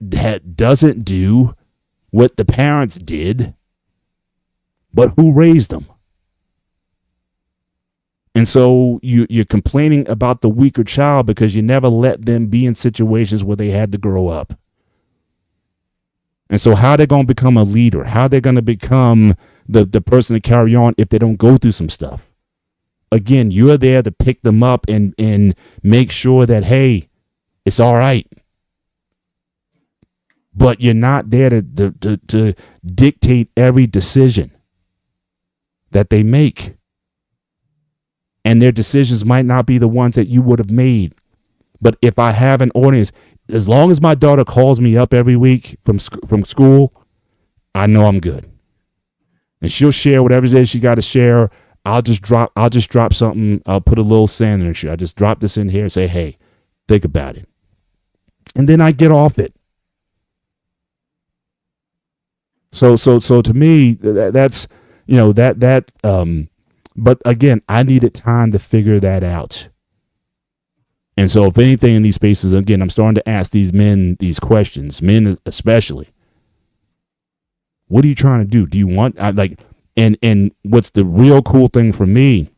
doesn't do what the parents did, but who raised them? And so you're complaining about the weaker child because you never let them be in situations where they had to grow up. And so how they going to become a leader? How they going to become the person to carry on if they don't go through some stuff? Again, you're there to pick them up and make sure that, hey, it's all right. But you're not there to dictate every decision that they make. And their decisions might not be the ones that you would have made. But if I have an audience, as long as my daughter calls me up every week from school, I know I'm good. And she'll share whatever it is she got to share. I'll just drop something. I'll put a little sand in her shoe. I just drop this in here and say, hey, think about it. And then I get off it. So to me, that's, but again, I needed time to figure that out. And so if anything in these spaces, again, I'm starting to ask these men these questions, men especially. What are you trying to do? Do you want, and what's the real cool thing for me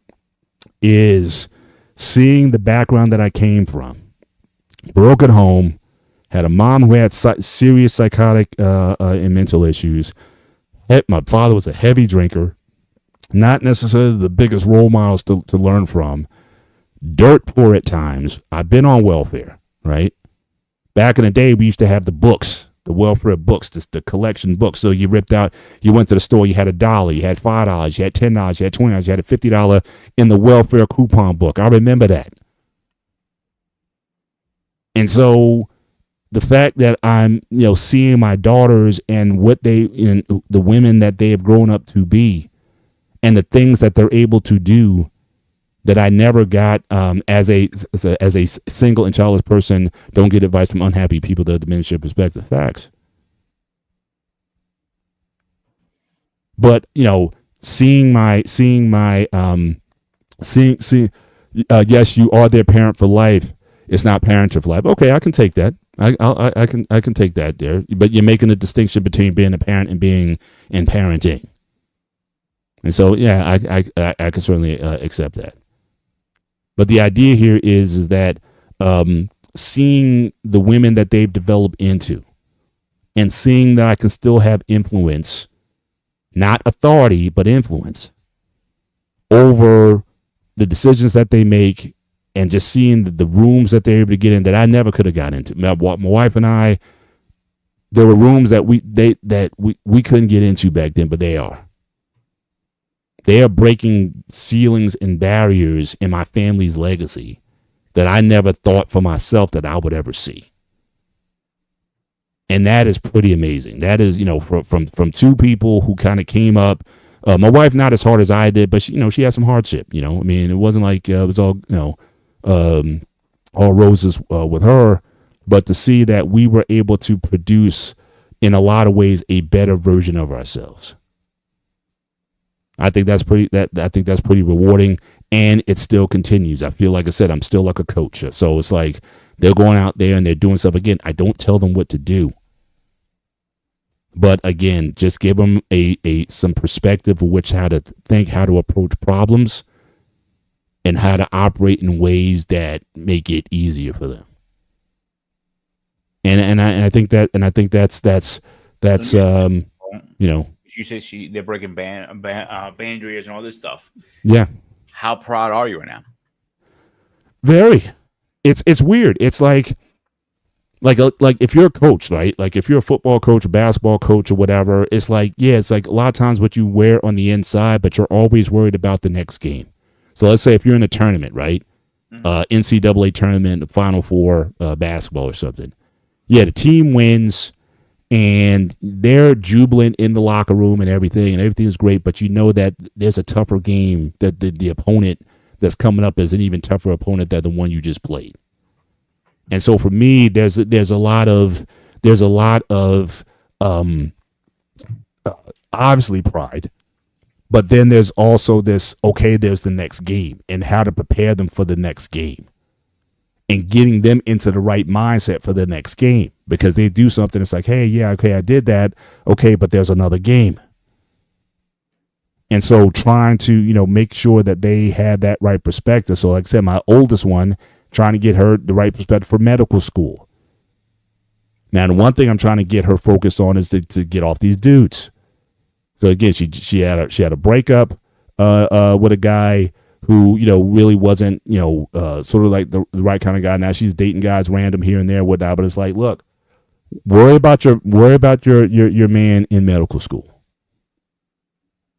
is seeing the background that I came from. Broken home, had a mom who had serious psychotic and mental issues. My father was a heavy drinker, not necessarily the biggest role models to learn from. Dirt poor at times. I've been on welfare, right? Back in the day, we used to have the books, the welfare books, the collection books. So you ripped out, you went to the store, you had $1, you had $5, you had $10, you had $20, you had a $50 in the welfare coupon book. I remember that. And so the fact that I'm, seeing my daughters and what the women that they have grown up to be and the things that they're able to do that I never got as a single and childless person, don't get advice from unhappy people that diminish your perspective. Facts. But, seeing yes, you are their parent for life. It's not parent for life. Okay, I can take that. I can take that there. But you're making a distinction between being a parent and being in parenting. And so, yeah, I can certainly accept that. But the idea here is that seeing the women that they've developed into and seeing that I can still have influence, not authority, but influence over the decisions that they make and just seeing the rooms that they're able to get in that I never could have got into. My wife and I, there were rooms that we couldn't get into back then, but they are. They are breaking ceilings and barriers in my family's legacy that I never thought for myself that I would ever see. And that is pretty amazing. That is, from two people who kind of came up. My wife, not as hard as I did, but she had some hardship. I mean, it wasn't like it was all, all roses with her. But to see that we were able to produce, in a lot of ways, a better version of ourselves. I think that's pretty rewarding, and it still continues. I feel like I said, I'm still like a coach. So it's like they're going out there and they're doing stuff. Again, I don't tell them what to do, but again, just give them some perspective of how to think, how to approach problems, and how to operate in ways that make it easier for them. And I think that's You say they're breaking barriers and all this stuff. Yeah. How proud are you right now? Very. It's weird. It's like if you're a coach, right? Like if you're a football coach, a basketball coach, or whatever, it's like a lot of times what you wear on the inside, but you're always worried about the next game. So let's say if you're in a tournament, right? Mm-hmm. NCAA tournament, Final Four, basketball or something. Yeah, the team wins. And they're jubilant in the locker room and everything is great. But that there's a tougher game, that the opponent that's coming up is an even tougher opponent than the one you just played. And so for me, there's a lot of obviously pride, but then there's also this, okay, there's the next game and how to prepare them for the next game. And getting them into the right mindset for the next game, because they do something. It's like, hey, yeah, okay, I did that. Okay, but there's another game. And so trying to, make sure that they have that right perspective. So like I said, my oldest one, trying to get her the right perspective for medical school. Now, the one thing I'm trying to get her focused on is to get off these dudes. So again, she had a breakup with a guy who, really wasn't, sort of like the right kind of guy. Now she's dating guys random here and there, whatnot. But it's like, look, worry about your man in medical school.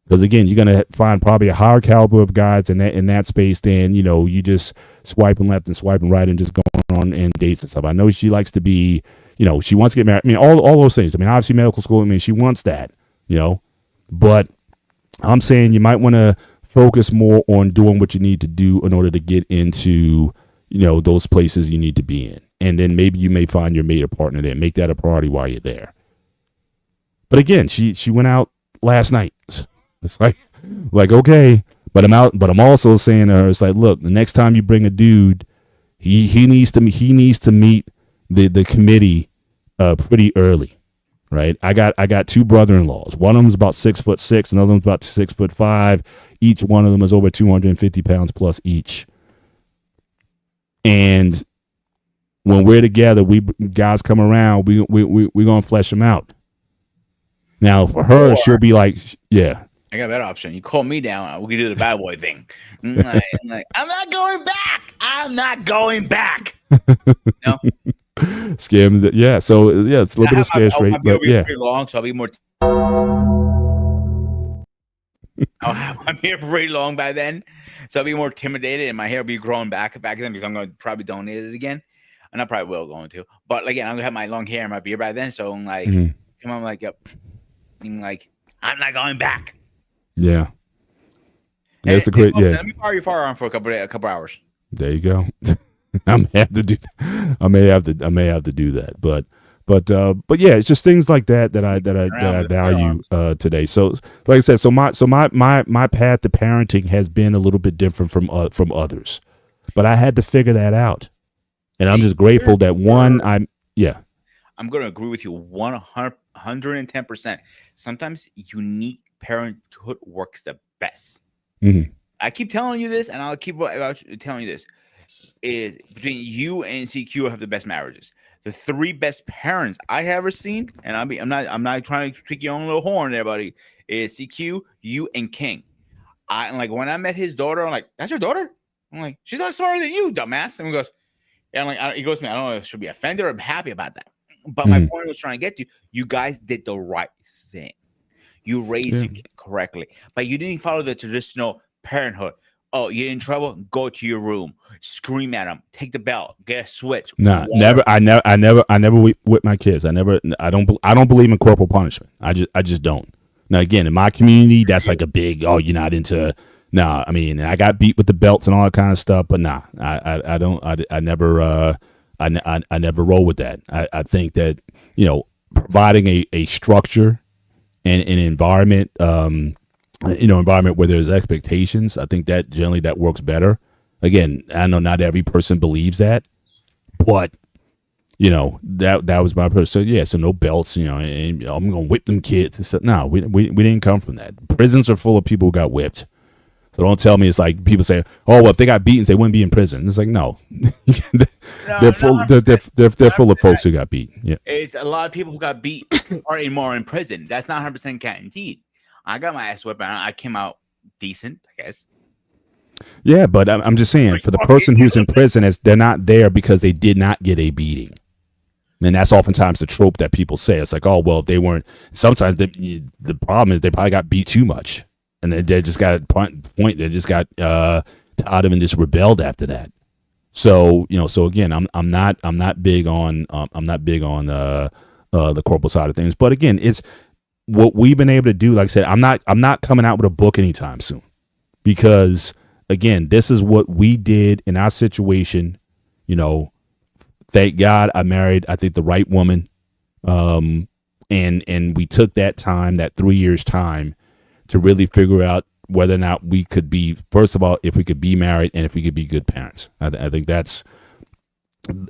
Because again, you're gonna find probably a higher caliber of guys in that space than you just swiping left and swiping right and just going on and dates and stuff. I know she likes to be, she wants to get married. I mean, all those things. I mean, obviously medical school. I mean, she wants that, But I'm saying you might want to focus more on doing what you need to do in order to get into, those places you need to be in, and then maybe you may find your mate or partner there. Make that a priority while you're there. But again, she went out last night. It's like okay, but I'm out. But I'm also saying to her, it's like, look, the next time you bring a dude, he needs to meet the committee pretty early, right? I got two brother-in-laws. One of them's about 6'6", another one's about 6'5". Each one of them is over 250 pounds plus each. And when we're together, we guys come around, we gonna flesh them out. Now for her, she'll be like, yeah. I got a better option. You call me down, we can do the bad boy thing. I'm like, I'm not going back. I'm not going back. No. Scam. Yeah. So yeah, it's a little bit of scare straight, but yeah. Pretty long, so I'll be more. I'll have my hair pretty long by then, so I'll be more intimidated, and my hair will be growing back then because I'm going to probably donate it again, and I probably will going to. But again, I'm gonna have my long hair and my beard by then, so I'm like, come on, like, yep, I'm like, I'm not going back. Yeah. Yeah, it's a great. Yeah. Let me borrow your firearm for a couple hours. There you go. I may have to do that, but yeah, it's just things like that I value today. So like I said, so my path to parenting has been a little bit different from others, but I had to figure that out, and I'm just grateful that I'm going to agree with you 110%. Sometimes unique parenthood works the best. Mm-hmm. I keep telling you this, and I'll keep telling you this. Is between you and CQ have the best marriages. The three best parents I have ever seen, and I'm not trying to tweak your own little horn there, buddy. Is CQ, you, and King. And like when I met his daughter, I'm like, that's your daughter? I'm like, she's not smarter than you, dumbass. And he goes, and he goes to me, I don't know if she'll be offended or I'm happy about that. But my point was trying to get to you guys did the right thing. You raised your kid correctly, but you didn't follow the traditional parenthood. Oh, you're in trouble? Go to your room, scream at them, take the belt, get a switch. No, never. I never whip my kids. I don't believe in corporal punishment. I just don't. Now again, in my community, that's like a big. Oh, you're not into. Nah, I mean, I got beat with the belts and all that kind of stuff, but nah, I don't. I never. I never roll with that. I think that providing a structure and an environment. Environment where there's expectations, I think that generally that works better. Again, I know not every person believes that, but that was my person. So yeah, so no belts, and I'm gonna whip them kids. So, no, we didn't come from that. Prisons are full of people who got whipped. So don't tell me it's like people say, oh, well, if they got beaten, they wouldn't be in prison. It's like no, they're full of folks who got beat. Yeah, it's a lot of people who got beat are in prison. That's not 100% guaranteed. I got my ass whipped and I came out decent, I guess. Yeah, but I'm just saying, for the person who's in prison, they're not there because they did not get a beating. And that's oftentimes the trope that people say. It's like, oh, well, if they weren't. Sometimes the problem is they probably got beat too much, and they just got a point. They just got tired of and just rebelled after that. So so again, I'm not big on the corporal side of things. But again, it's what we've been able to do. Like I said, I'm not coming out with a book anytime soon, because again, this is what we did in our situation. Thank God I married, I think, the right woman. And we took that time, that 3 years time, to really figure out whether or not we could be, first of all, if we could be married and if we could be good parents. I think that's,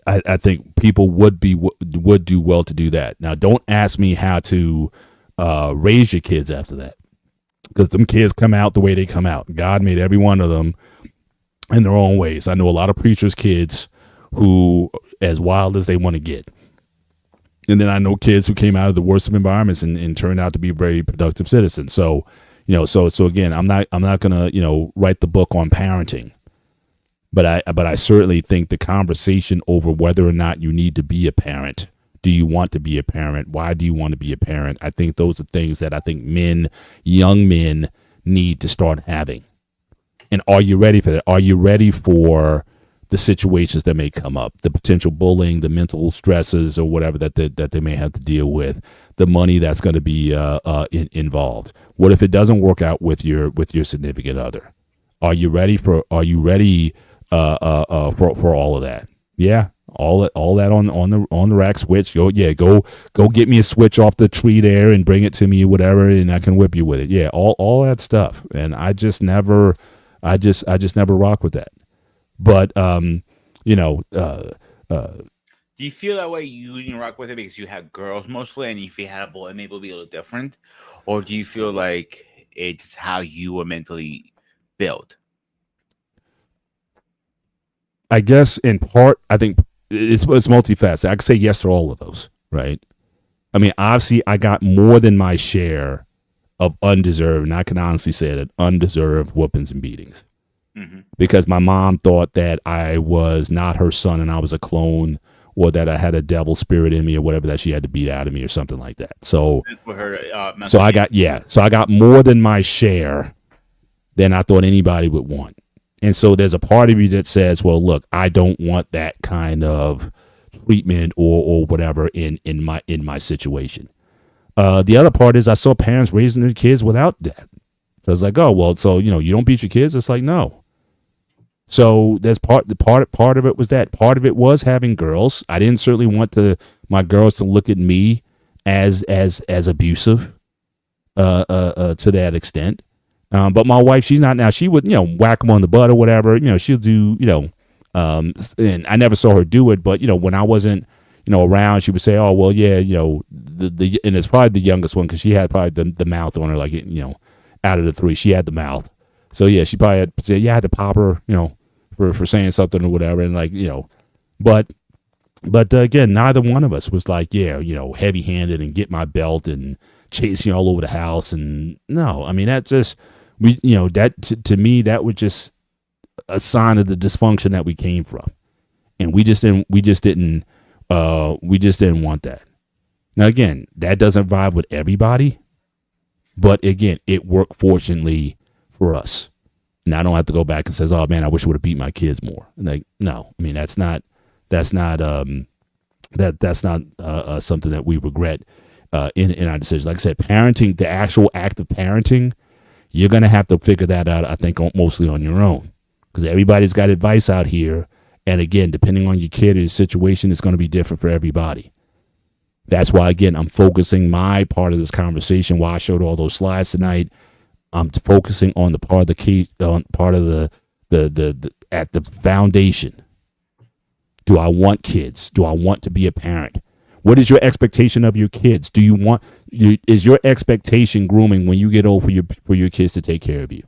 I think people would do well to do that. Now, don't ask me how to raise your kids after that. because them kids come out the way they come out. God made every one of them in their own ways. I know a lot of preachers' kids who as wild as they want to get. And then I know kids who came out of the worst of environments and turned out to be very productive citizens. So, so again, I'm not gonna, write the book on parenting, but I certainly think the conversation over whether or not you need to be a parent. Do you want to be a parent? Why do you want to be a parent? I think those are things that I think young men need to start having. And are you ready for that? Are you ready for the situations that may come up, the potential bullying, the mental stresses, or whatever that they may have to deal with, the money that's going to be involved? What if it doesn't work out with your significant other? Are you ready for? Are you ready for all of that? Yeah, all that on the rack switch. Go get me a switch off the tree there and bring it to me, whatever, and I can whip you with it. Yeah, all that stuff. And I just never rock with that. But you know, Do you feel that way? You didn't rock with it because you had girls mostly, and if you had a boy, maybe it'll be a little different, or do you feel like it's how you were mentally built? I guess in part, I think it's multifaceted. I could say yes to all of those, right? I mean, obviously, I got more than my share of undeserved, and I can honestly say that undeserved whoopings and beatings Mm-hmm. because my mom thought that I was not her son and I was a clone, or that I had a devil spirit in me, or whatever that she had to beat out of me, or something like that. So, With her so mental I game. got so I got more than my share than I thought anybody would want. And so there's a part of you that says, well, look, I don't want that kind of treatment or whatever in my situation. The other part is I saw parents raising their kids without that. So it's like, oh well, so you don't beat your kids. It's like no. So there's part of it was that. Part of it was having girls. I didn't certainly want my girls to look at me as abusive to that extent. But my wife, she's not now. She would, whack them on the butt or whatever. She'll do, and I never saw her do it. But when I wasn't, around, she would say, "Oh, well, yeah, and it's probably the youngest one because she had probably the mouth on her, like out of the three, she had the mouth. So yeah, she probably had said, yeah, I had to pop her, for saying something or whatever, and but again, neither one of us was like, yeah, heavy handed and get my belt and chasing all over the house. And no, I mean, that just, that to me, that was just a sign of the dysfunction that we came from. And we just didn't want that. Now, again, that doesn't vibe with everybody, but again, it worked fortunately for us. And I don't have to go back and says, oh man, I wish I would have beat my kids more. Like, no, I mean, that's not something that we regret in our decisions. Like I said, parenting, the actual act of parenting, you're going to have to figure that out, I think, mostly on your own. Because everybody's got advice out here. And again, depending on your kid or your situation, it's going to be different for everybody. That's why, again, I'm focusing my part of this conversation, why I showed all those slides tonight. I'm focusing on the part of the key, on part of the at the foundation. Do I want kids? Do I want to be a parent? What is your expectation of your kids? Do you want is your expectation grooming when you get old for your kids to take care of you?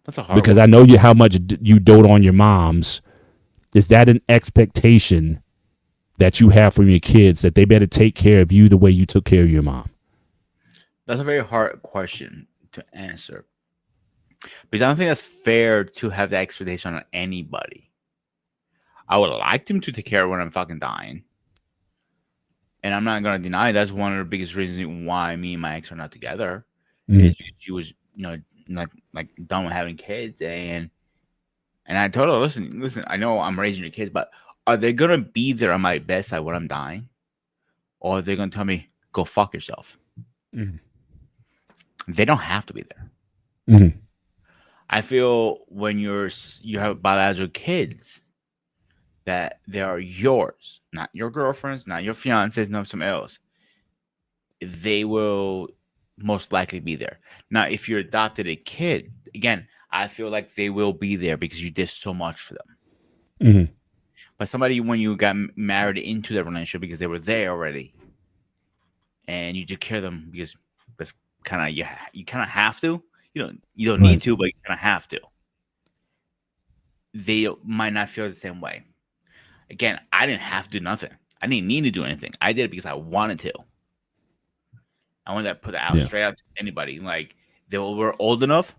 That's a hard Because one. I know how much you dote on your moms. Is that an expectation that you have from your kids that they better take care of you the way you took care of your mom? That's a very hard question to answer because I don't think that's fair to have that expectation on anybody. I would like them to take care of when I'm fucking dying. And I'm not gonna deny that's one of the biggest reasons why me and my ex are not together. Mm-hmm. Is she was, not like done with having kids, and I told her, listen, I know I'm raising your kids, but are they gonna be there on my bedside when I'm dying, or are they gonna tell me go fuck yourself? Mm-hmm. They don't have to be there. Mm-hmm. I feel when you have biological kids that they are yours, not your girlfriends, not your fiancés, not some else. They will most likely be there. Now, if you adopted a kid, again, I feel like they will be there because you did so much for them. Mm-hmm. But somebody, when you got married into the relationship because they were there already, and you took care of them because that's you kind of have to. You don't Right. need to, but you kind of have to. They might not feel the same way. Again, I didn't have to do nothing. I didn't need to do anything. I did it because I wanted to. I wanted to put it out straight out to anybody. Like, they were old enough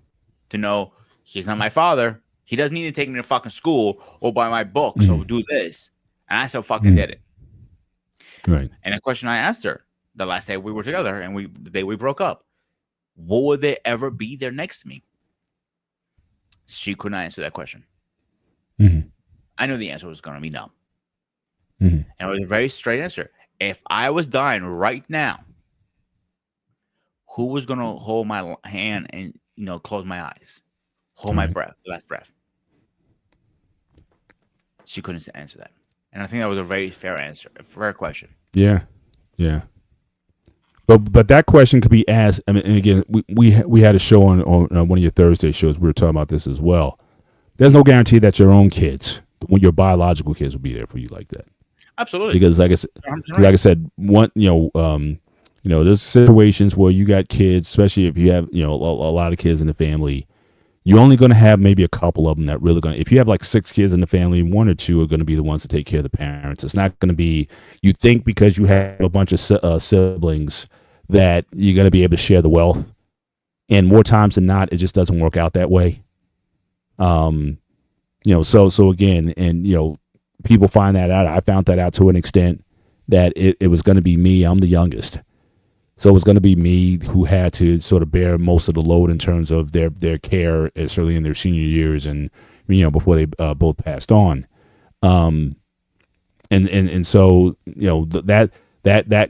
to know he's not my father. He doesn't need to take me to fucking school or buy my books or do this. And I still fucking did it. Right. And a question I asked her the last day we were together and the day we broke up, what would they ever be there next to me? She could not answer that question. I knew the answer was going to be no. And it was a very straight answer. If I was dying right now, who was going to hold my hand and, close my eyes, hold my breath, last breath? She couldn't answer that. And I think that was a very fair answer, a fair question. Yeah. Yeah. But that question could be asked. I mean, and again, we had a show on one of your Thursday shows. We were talking about this as well. There's no guarantee that your own kids, when your biological kids, will be there for you like that. Absolutely. Because like I said, there's situations where you got kids, especially if you have, a lot of kids in the family. You're only going to have maybe a couple of them that really going to, if you have like 6 kids in the family, 1 or 2 are going to be the ones to take care of the parents. It's not going to be, you think because you have a bunch of siblings that you're going to be able to share the wealth. And more times than not, it just doesn't work out that way. So again, and, people find that out. I found that out to an extent that it was going to be me. I'm the youngest. So it was going to be me who had to sort of bear most of the load in terms of their care, certainly in their senior years and, before they both passed on. And so, that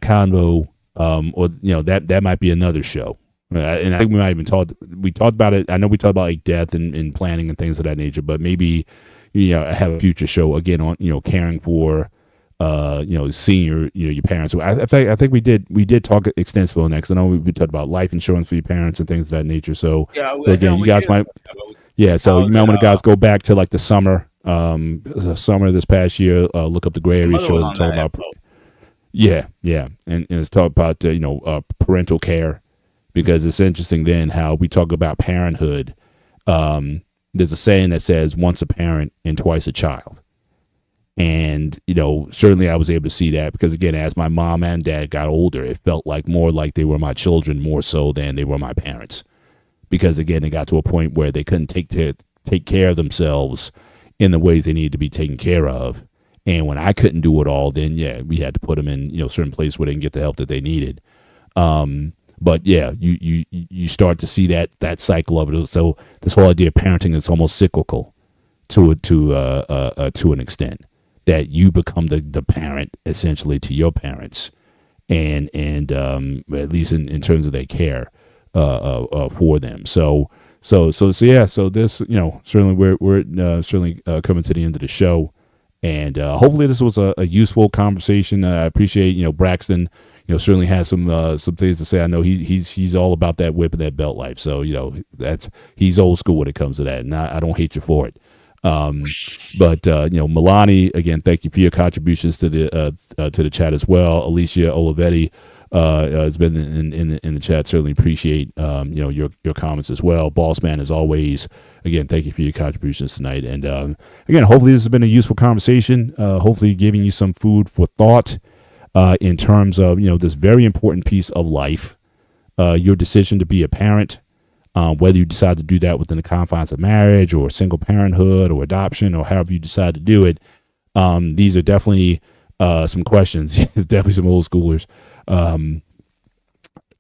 convo, that might be another show. And I think we might even talked about it. I know we talked about like death and planning and things of that nature, but maybe, have a future show again on, caring for, senior, your parents. I think we did talk extensively on that, because I know we talked about life insurance for your parents and things of that nature. So, again, you guys might, so you might want to guys go back to like the summer this past year, look up the gray area shows and talk about, and it's talk about parental care, because it's interesting then how we talk about parenthood. There's a saying that says once a parent and twice a child. And, certainly I was able to see that because, again, as my mom and dad got older, it felt more like they were my children more so than they were my parents. Because, again, it got to a point where they couldn't take care of themselves in the ways they needed to be taken care of. And when I couldn't do it all, then, we had to put them in, certain places where they can get the help that they needed. But, you start to see that cycle of it. So this whole idea of parenting is almost cyclical to an extent. That you become the parent essentially to your parents, and at least in terms of their care for them. So this, certainly we're certainly coming to the end of the show, and hopefully this was a useful conversation. I appreciate Braxton. Certainly has some things to say. I know he's all about that whip and that belt life. So he's old school when it comes to that, and I don't hate you for it. But Milani, again, thank you for your contributions to the chat as well. Alicia Olivetti has been in the chat. Certainly appreciate your comments as well. Boss man, as always, again, thank you for your contributions tonight. And again, hopefully this has been a useful conversation. Hopefully giving you some food for thought in terms of this very important piece of life, your decision to be a parent. Whether you decide to do that within the confines of marriage or single parenthood or adoption or however you decide to do it, these are definitely some questions. It's definitely some old schoolers.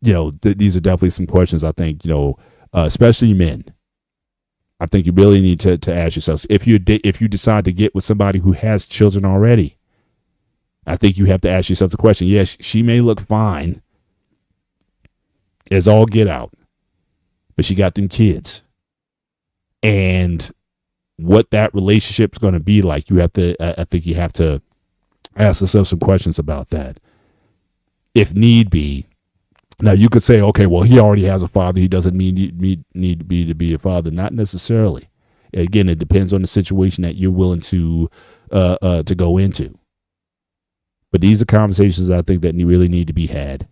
These are definitely some questions. I think especially men. I think you really need to ask yourselves if you decide to get with somebody who has children already. I think you have to ask yourself the question. Yes, she may look fine as all get out, but she got them kids. And what that relationship's going to be like, I think you have to ask yourself some questions about that. If need be. Now you could say, okay, well, he already has a father. He doesn't need to be a father. Not necessarily. Again, it depends on the situation that you're willing to go into. But these are conversations I think that really need to be had.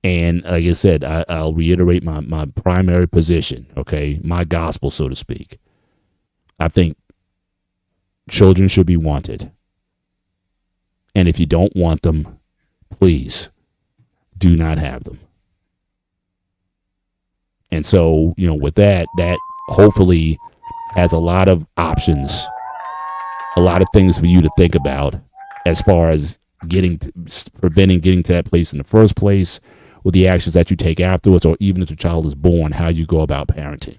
And like I said, I'll reiterate my primary position, okay, my gospel, so to speak. I think children should be wanted. And if you don't want them, please do not have them. And so, with that hopefully has a lot of options, a lot of things for you to think about as far as preventing getting to that place in the first place, or the actions that you take afterwards, or even if the child is born, how you go about parenting.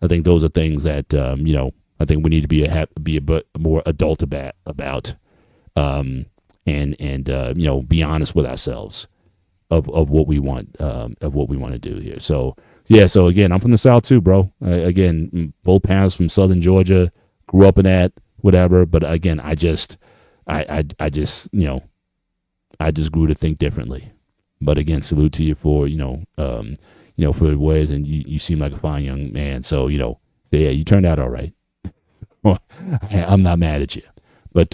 I think those are things that I think we need to be a bit more adult about, and be honest with ourselves of what we want to do here. So yeah, so again, I'm from the South too, bro. Again, both parents from Southern Georgia, grew up in that, whatever. But again, I just grew to think differently. But again, salute to you for for the ways, and you seem like a fine young man. So yeah, you turned out all right. I'm not mad at you. But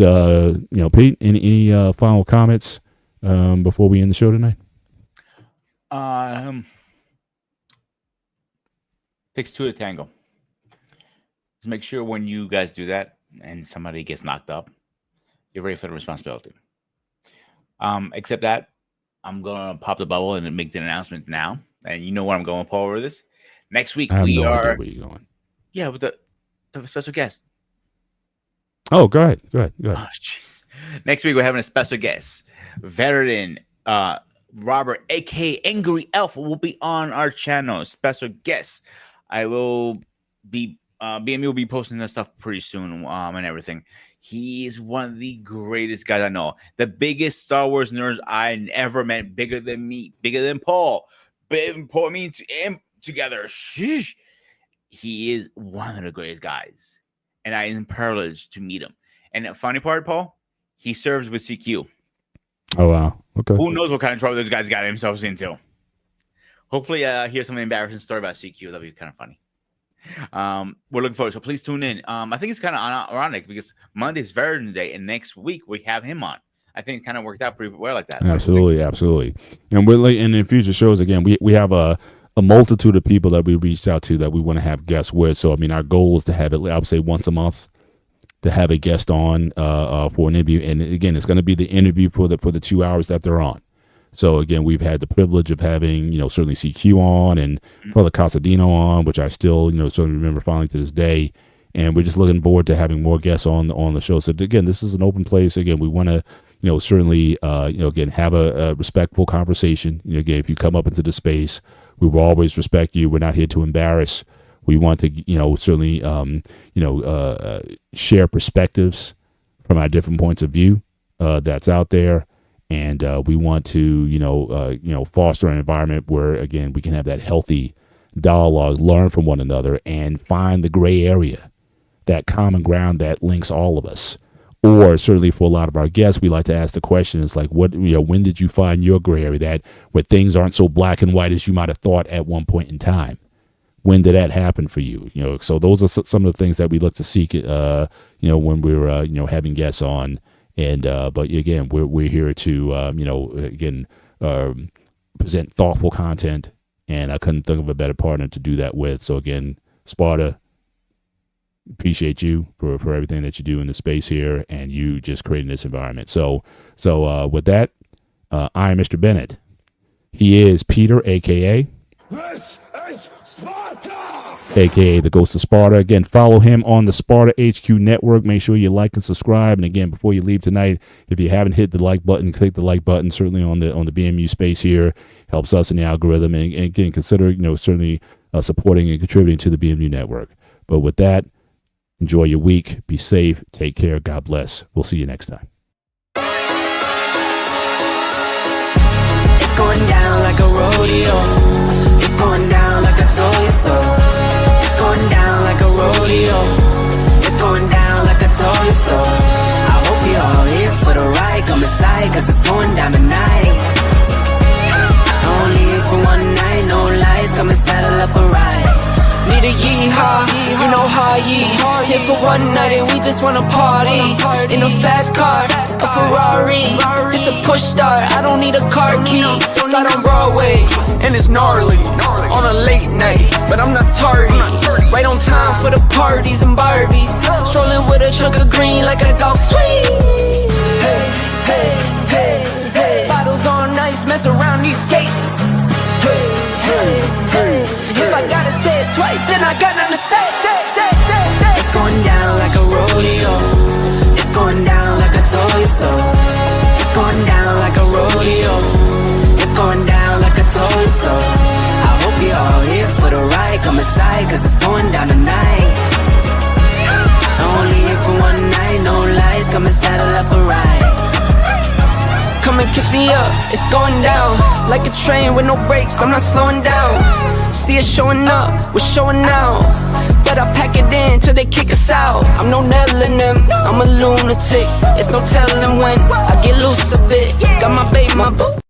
Pete, any final comments before we end the show tonight? Takes two to tango. Just make sure when you guys do that and somebody gets knocked up, you're ready for the responsibility. Except that I'm gonna pop the bubble and make the announcement now. And you know where I'm going, Paul, with this. Next week I have no idea where you're going. Yeah, with the special guest. Oh, go ahead. Oh, next week we're having a special guest. Veteran Robert, aka Angry Elf, will be on our channel. Special guest. I will be BMU will be posting this stuff pretty soon and everything. He is one of the greatest guys I know. The biggest Star Wars nerds I ever met. Bigger than me. Bigger than Paul. Bigger than Paul. Me and together. Sheesh. He is one of the greatest guys. And I am privileged to meet him. And the funny part, Paul, he serves with CQ. Oh, wow. Okay. Who knows what kind of trouble those guys got themselves into. Hopefully, hear some embarrassing story about CQ. That'd be kind of funny. We're looking forward, so please tune in. I think it's kind of ironic because Monday is Veteran Day, and next week we have him on. I think it kind of worked out pretty well like that. Absolutely. And we're like, and in future shows, again, we have a multitude of people that we reached out to that we want to have guests with. So I mean, our goal is to have it, I would say, once a month to have a guest on for an interview. And again, it's going to be the interview for the 2 hours that they're on. So again, we've had the privilege of having, certainly CQ on and Father Casadino on, which I still, certainly remember fondly to this day. And we're just looking forward to having more guests on the show. So again, this is an open place. Again, we want to, certainly, again, have a respectful conversation. Again, if you come up into the space, we will always respect you. We're not here to embarrass. We want to, certainly, share perspectives from our different points of view that's out there. And we want to, foster an environment where, again, we can have that healthy dialogue, learn from one another, and find the gray area, that common ground that links all of us. Or certainly for a lot of our guests, we like to ask the question, it's like, when did you find your gray area, where things aren't so black and white as you might have thought at one point in time? When did that happen for you? So those are some of the things that we look to seek, when we're, having guests on. And but again, we're here to present thoughtful content, and I couldn't think of a better partner to do that with. So again, Sparta, appreciate you for everything that you do in the space here, and you just creating this environment. So with that, I am Mr. Bennett. He is Peter, aka This is Sparta! aka the Ghost of Sparta. Again, follow him on the Sparta HQ network. Make sure you like and subscribe. And again, before you leave tonight, if you haven't hit the like button, click the like button. Certainly on the BMU space here, helps us in the algorithm. And again, consider certainly supporting and contributing to the BMU network. But with that, enjoy your week. Be safe. Take care. God bless. We'll see you next time. It's going down like a rodeo. It's going down like I told you so. It's going down like a rodeo. It's going down like I told you so. I hope you're all here for the ride. Come inside, cause it's going down tonight. Only here for one night, no lies. Come and saddle up a ride. Need a yeehaw, you know how ye. Here for one night and we just wanna party. In a fast car, a Ferrari. It's a push start, I don't need a car key. Slide on Broadway, and it's gnarly. On a late night, but I'm not tardy. Right on time for the parties and Barbies. Strolling with a chunk of green like a dog sweet. Hey, hey, hey, hey. Bottles on ice, mess around these skates. Hey, hey, hey. If I gotta say it twice, then I got nothing to say. It's going down like a rodeo. It's going down like I told you so. It's going down like a rodeo. It's going down like I told you so. I hope you're all here for the ride. Come inside, cause it's going down tonight. I'm only here for one night, no lies. Come and saddle up a ride. Come and kiss me up, it's going down. Like a train with no brakes, I'm not slowing down. See us showing up, we're showing out. But I pack it in till they kick us out. I'm no nailing them, I'm a lunatic. It's no telling when I get loose a bit. Got my babe, my boo.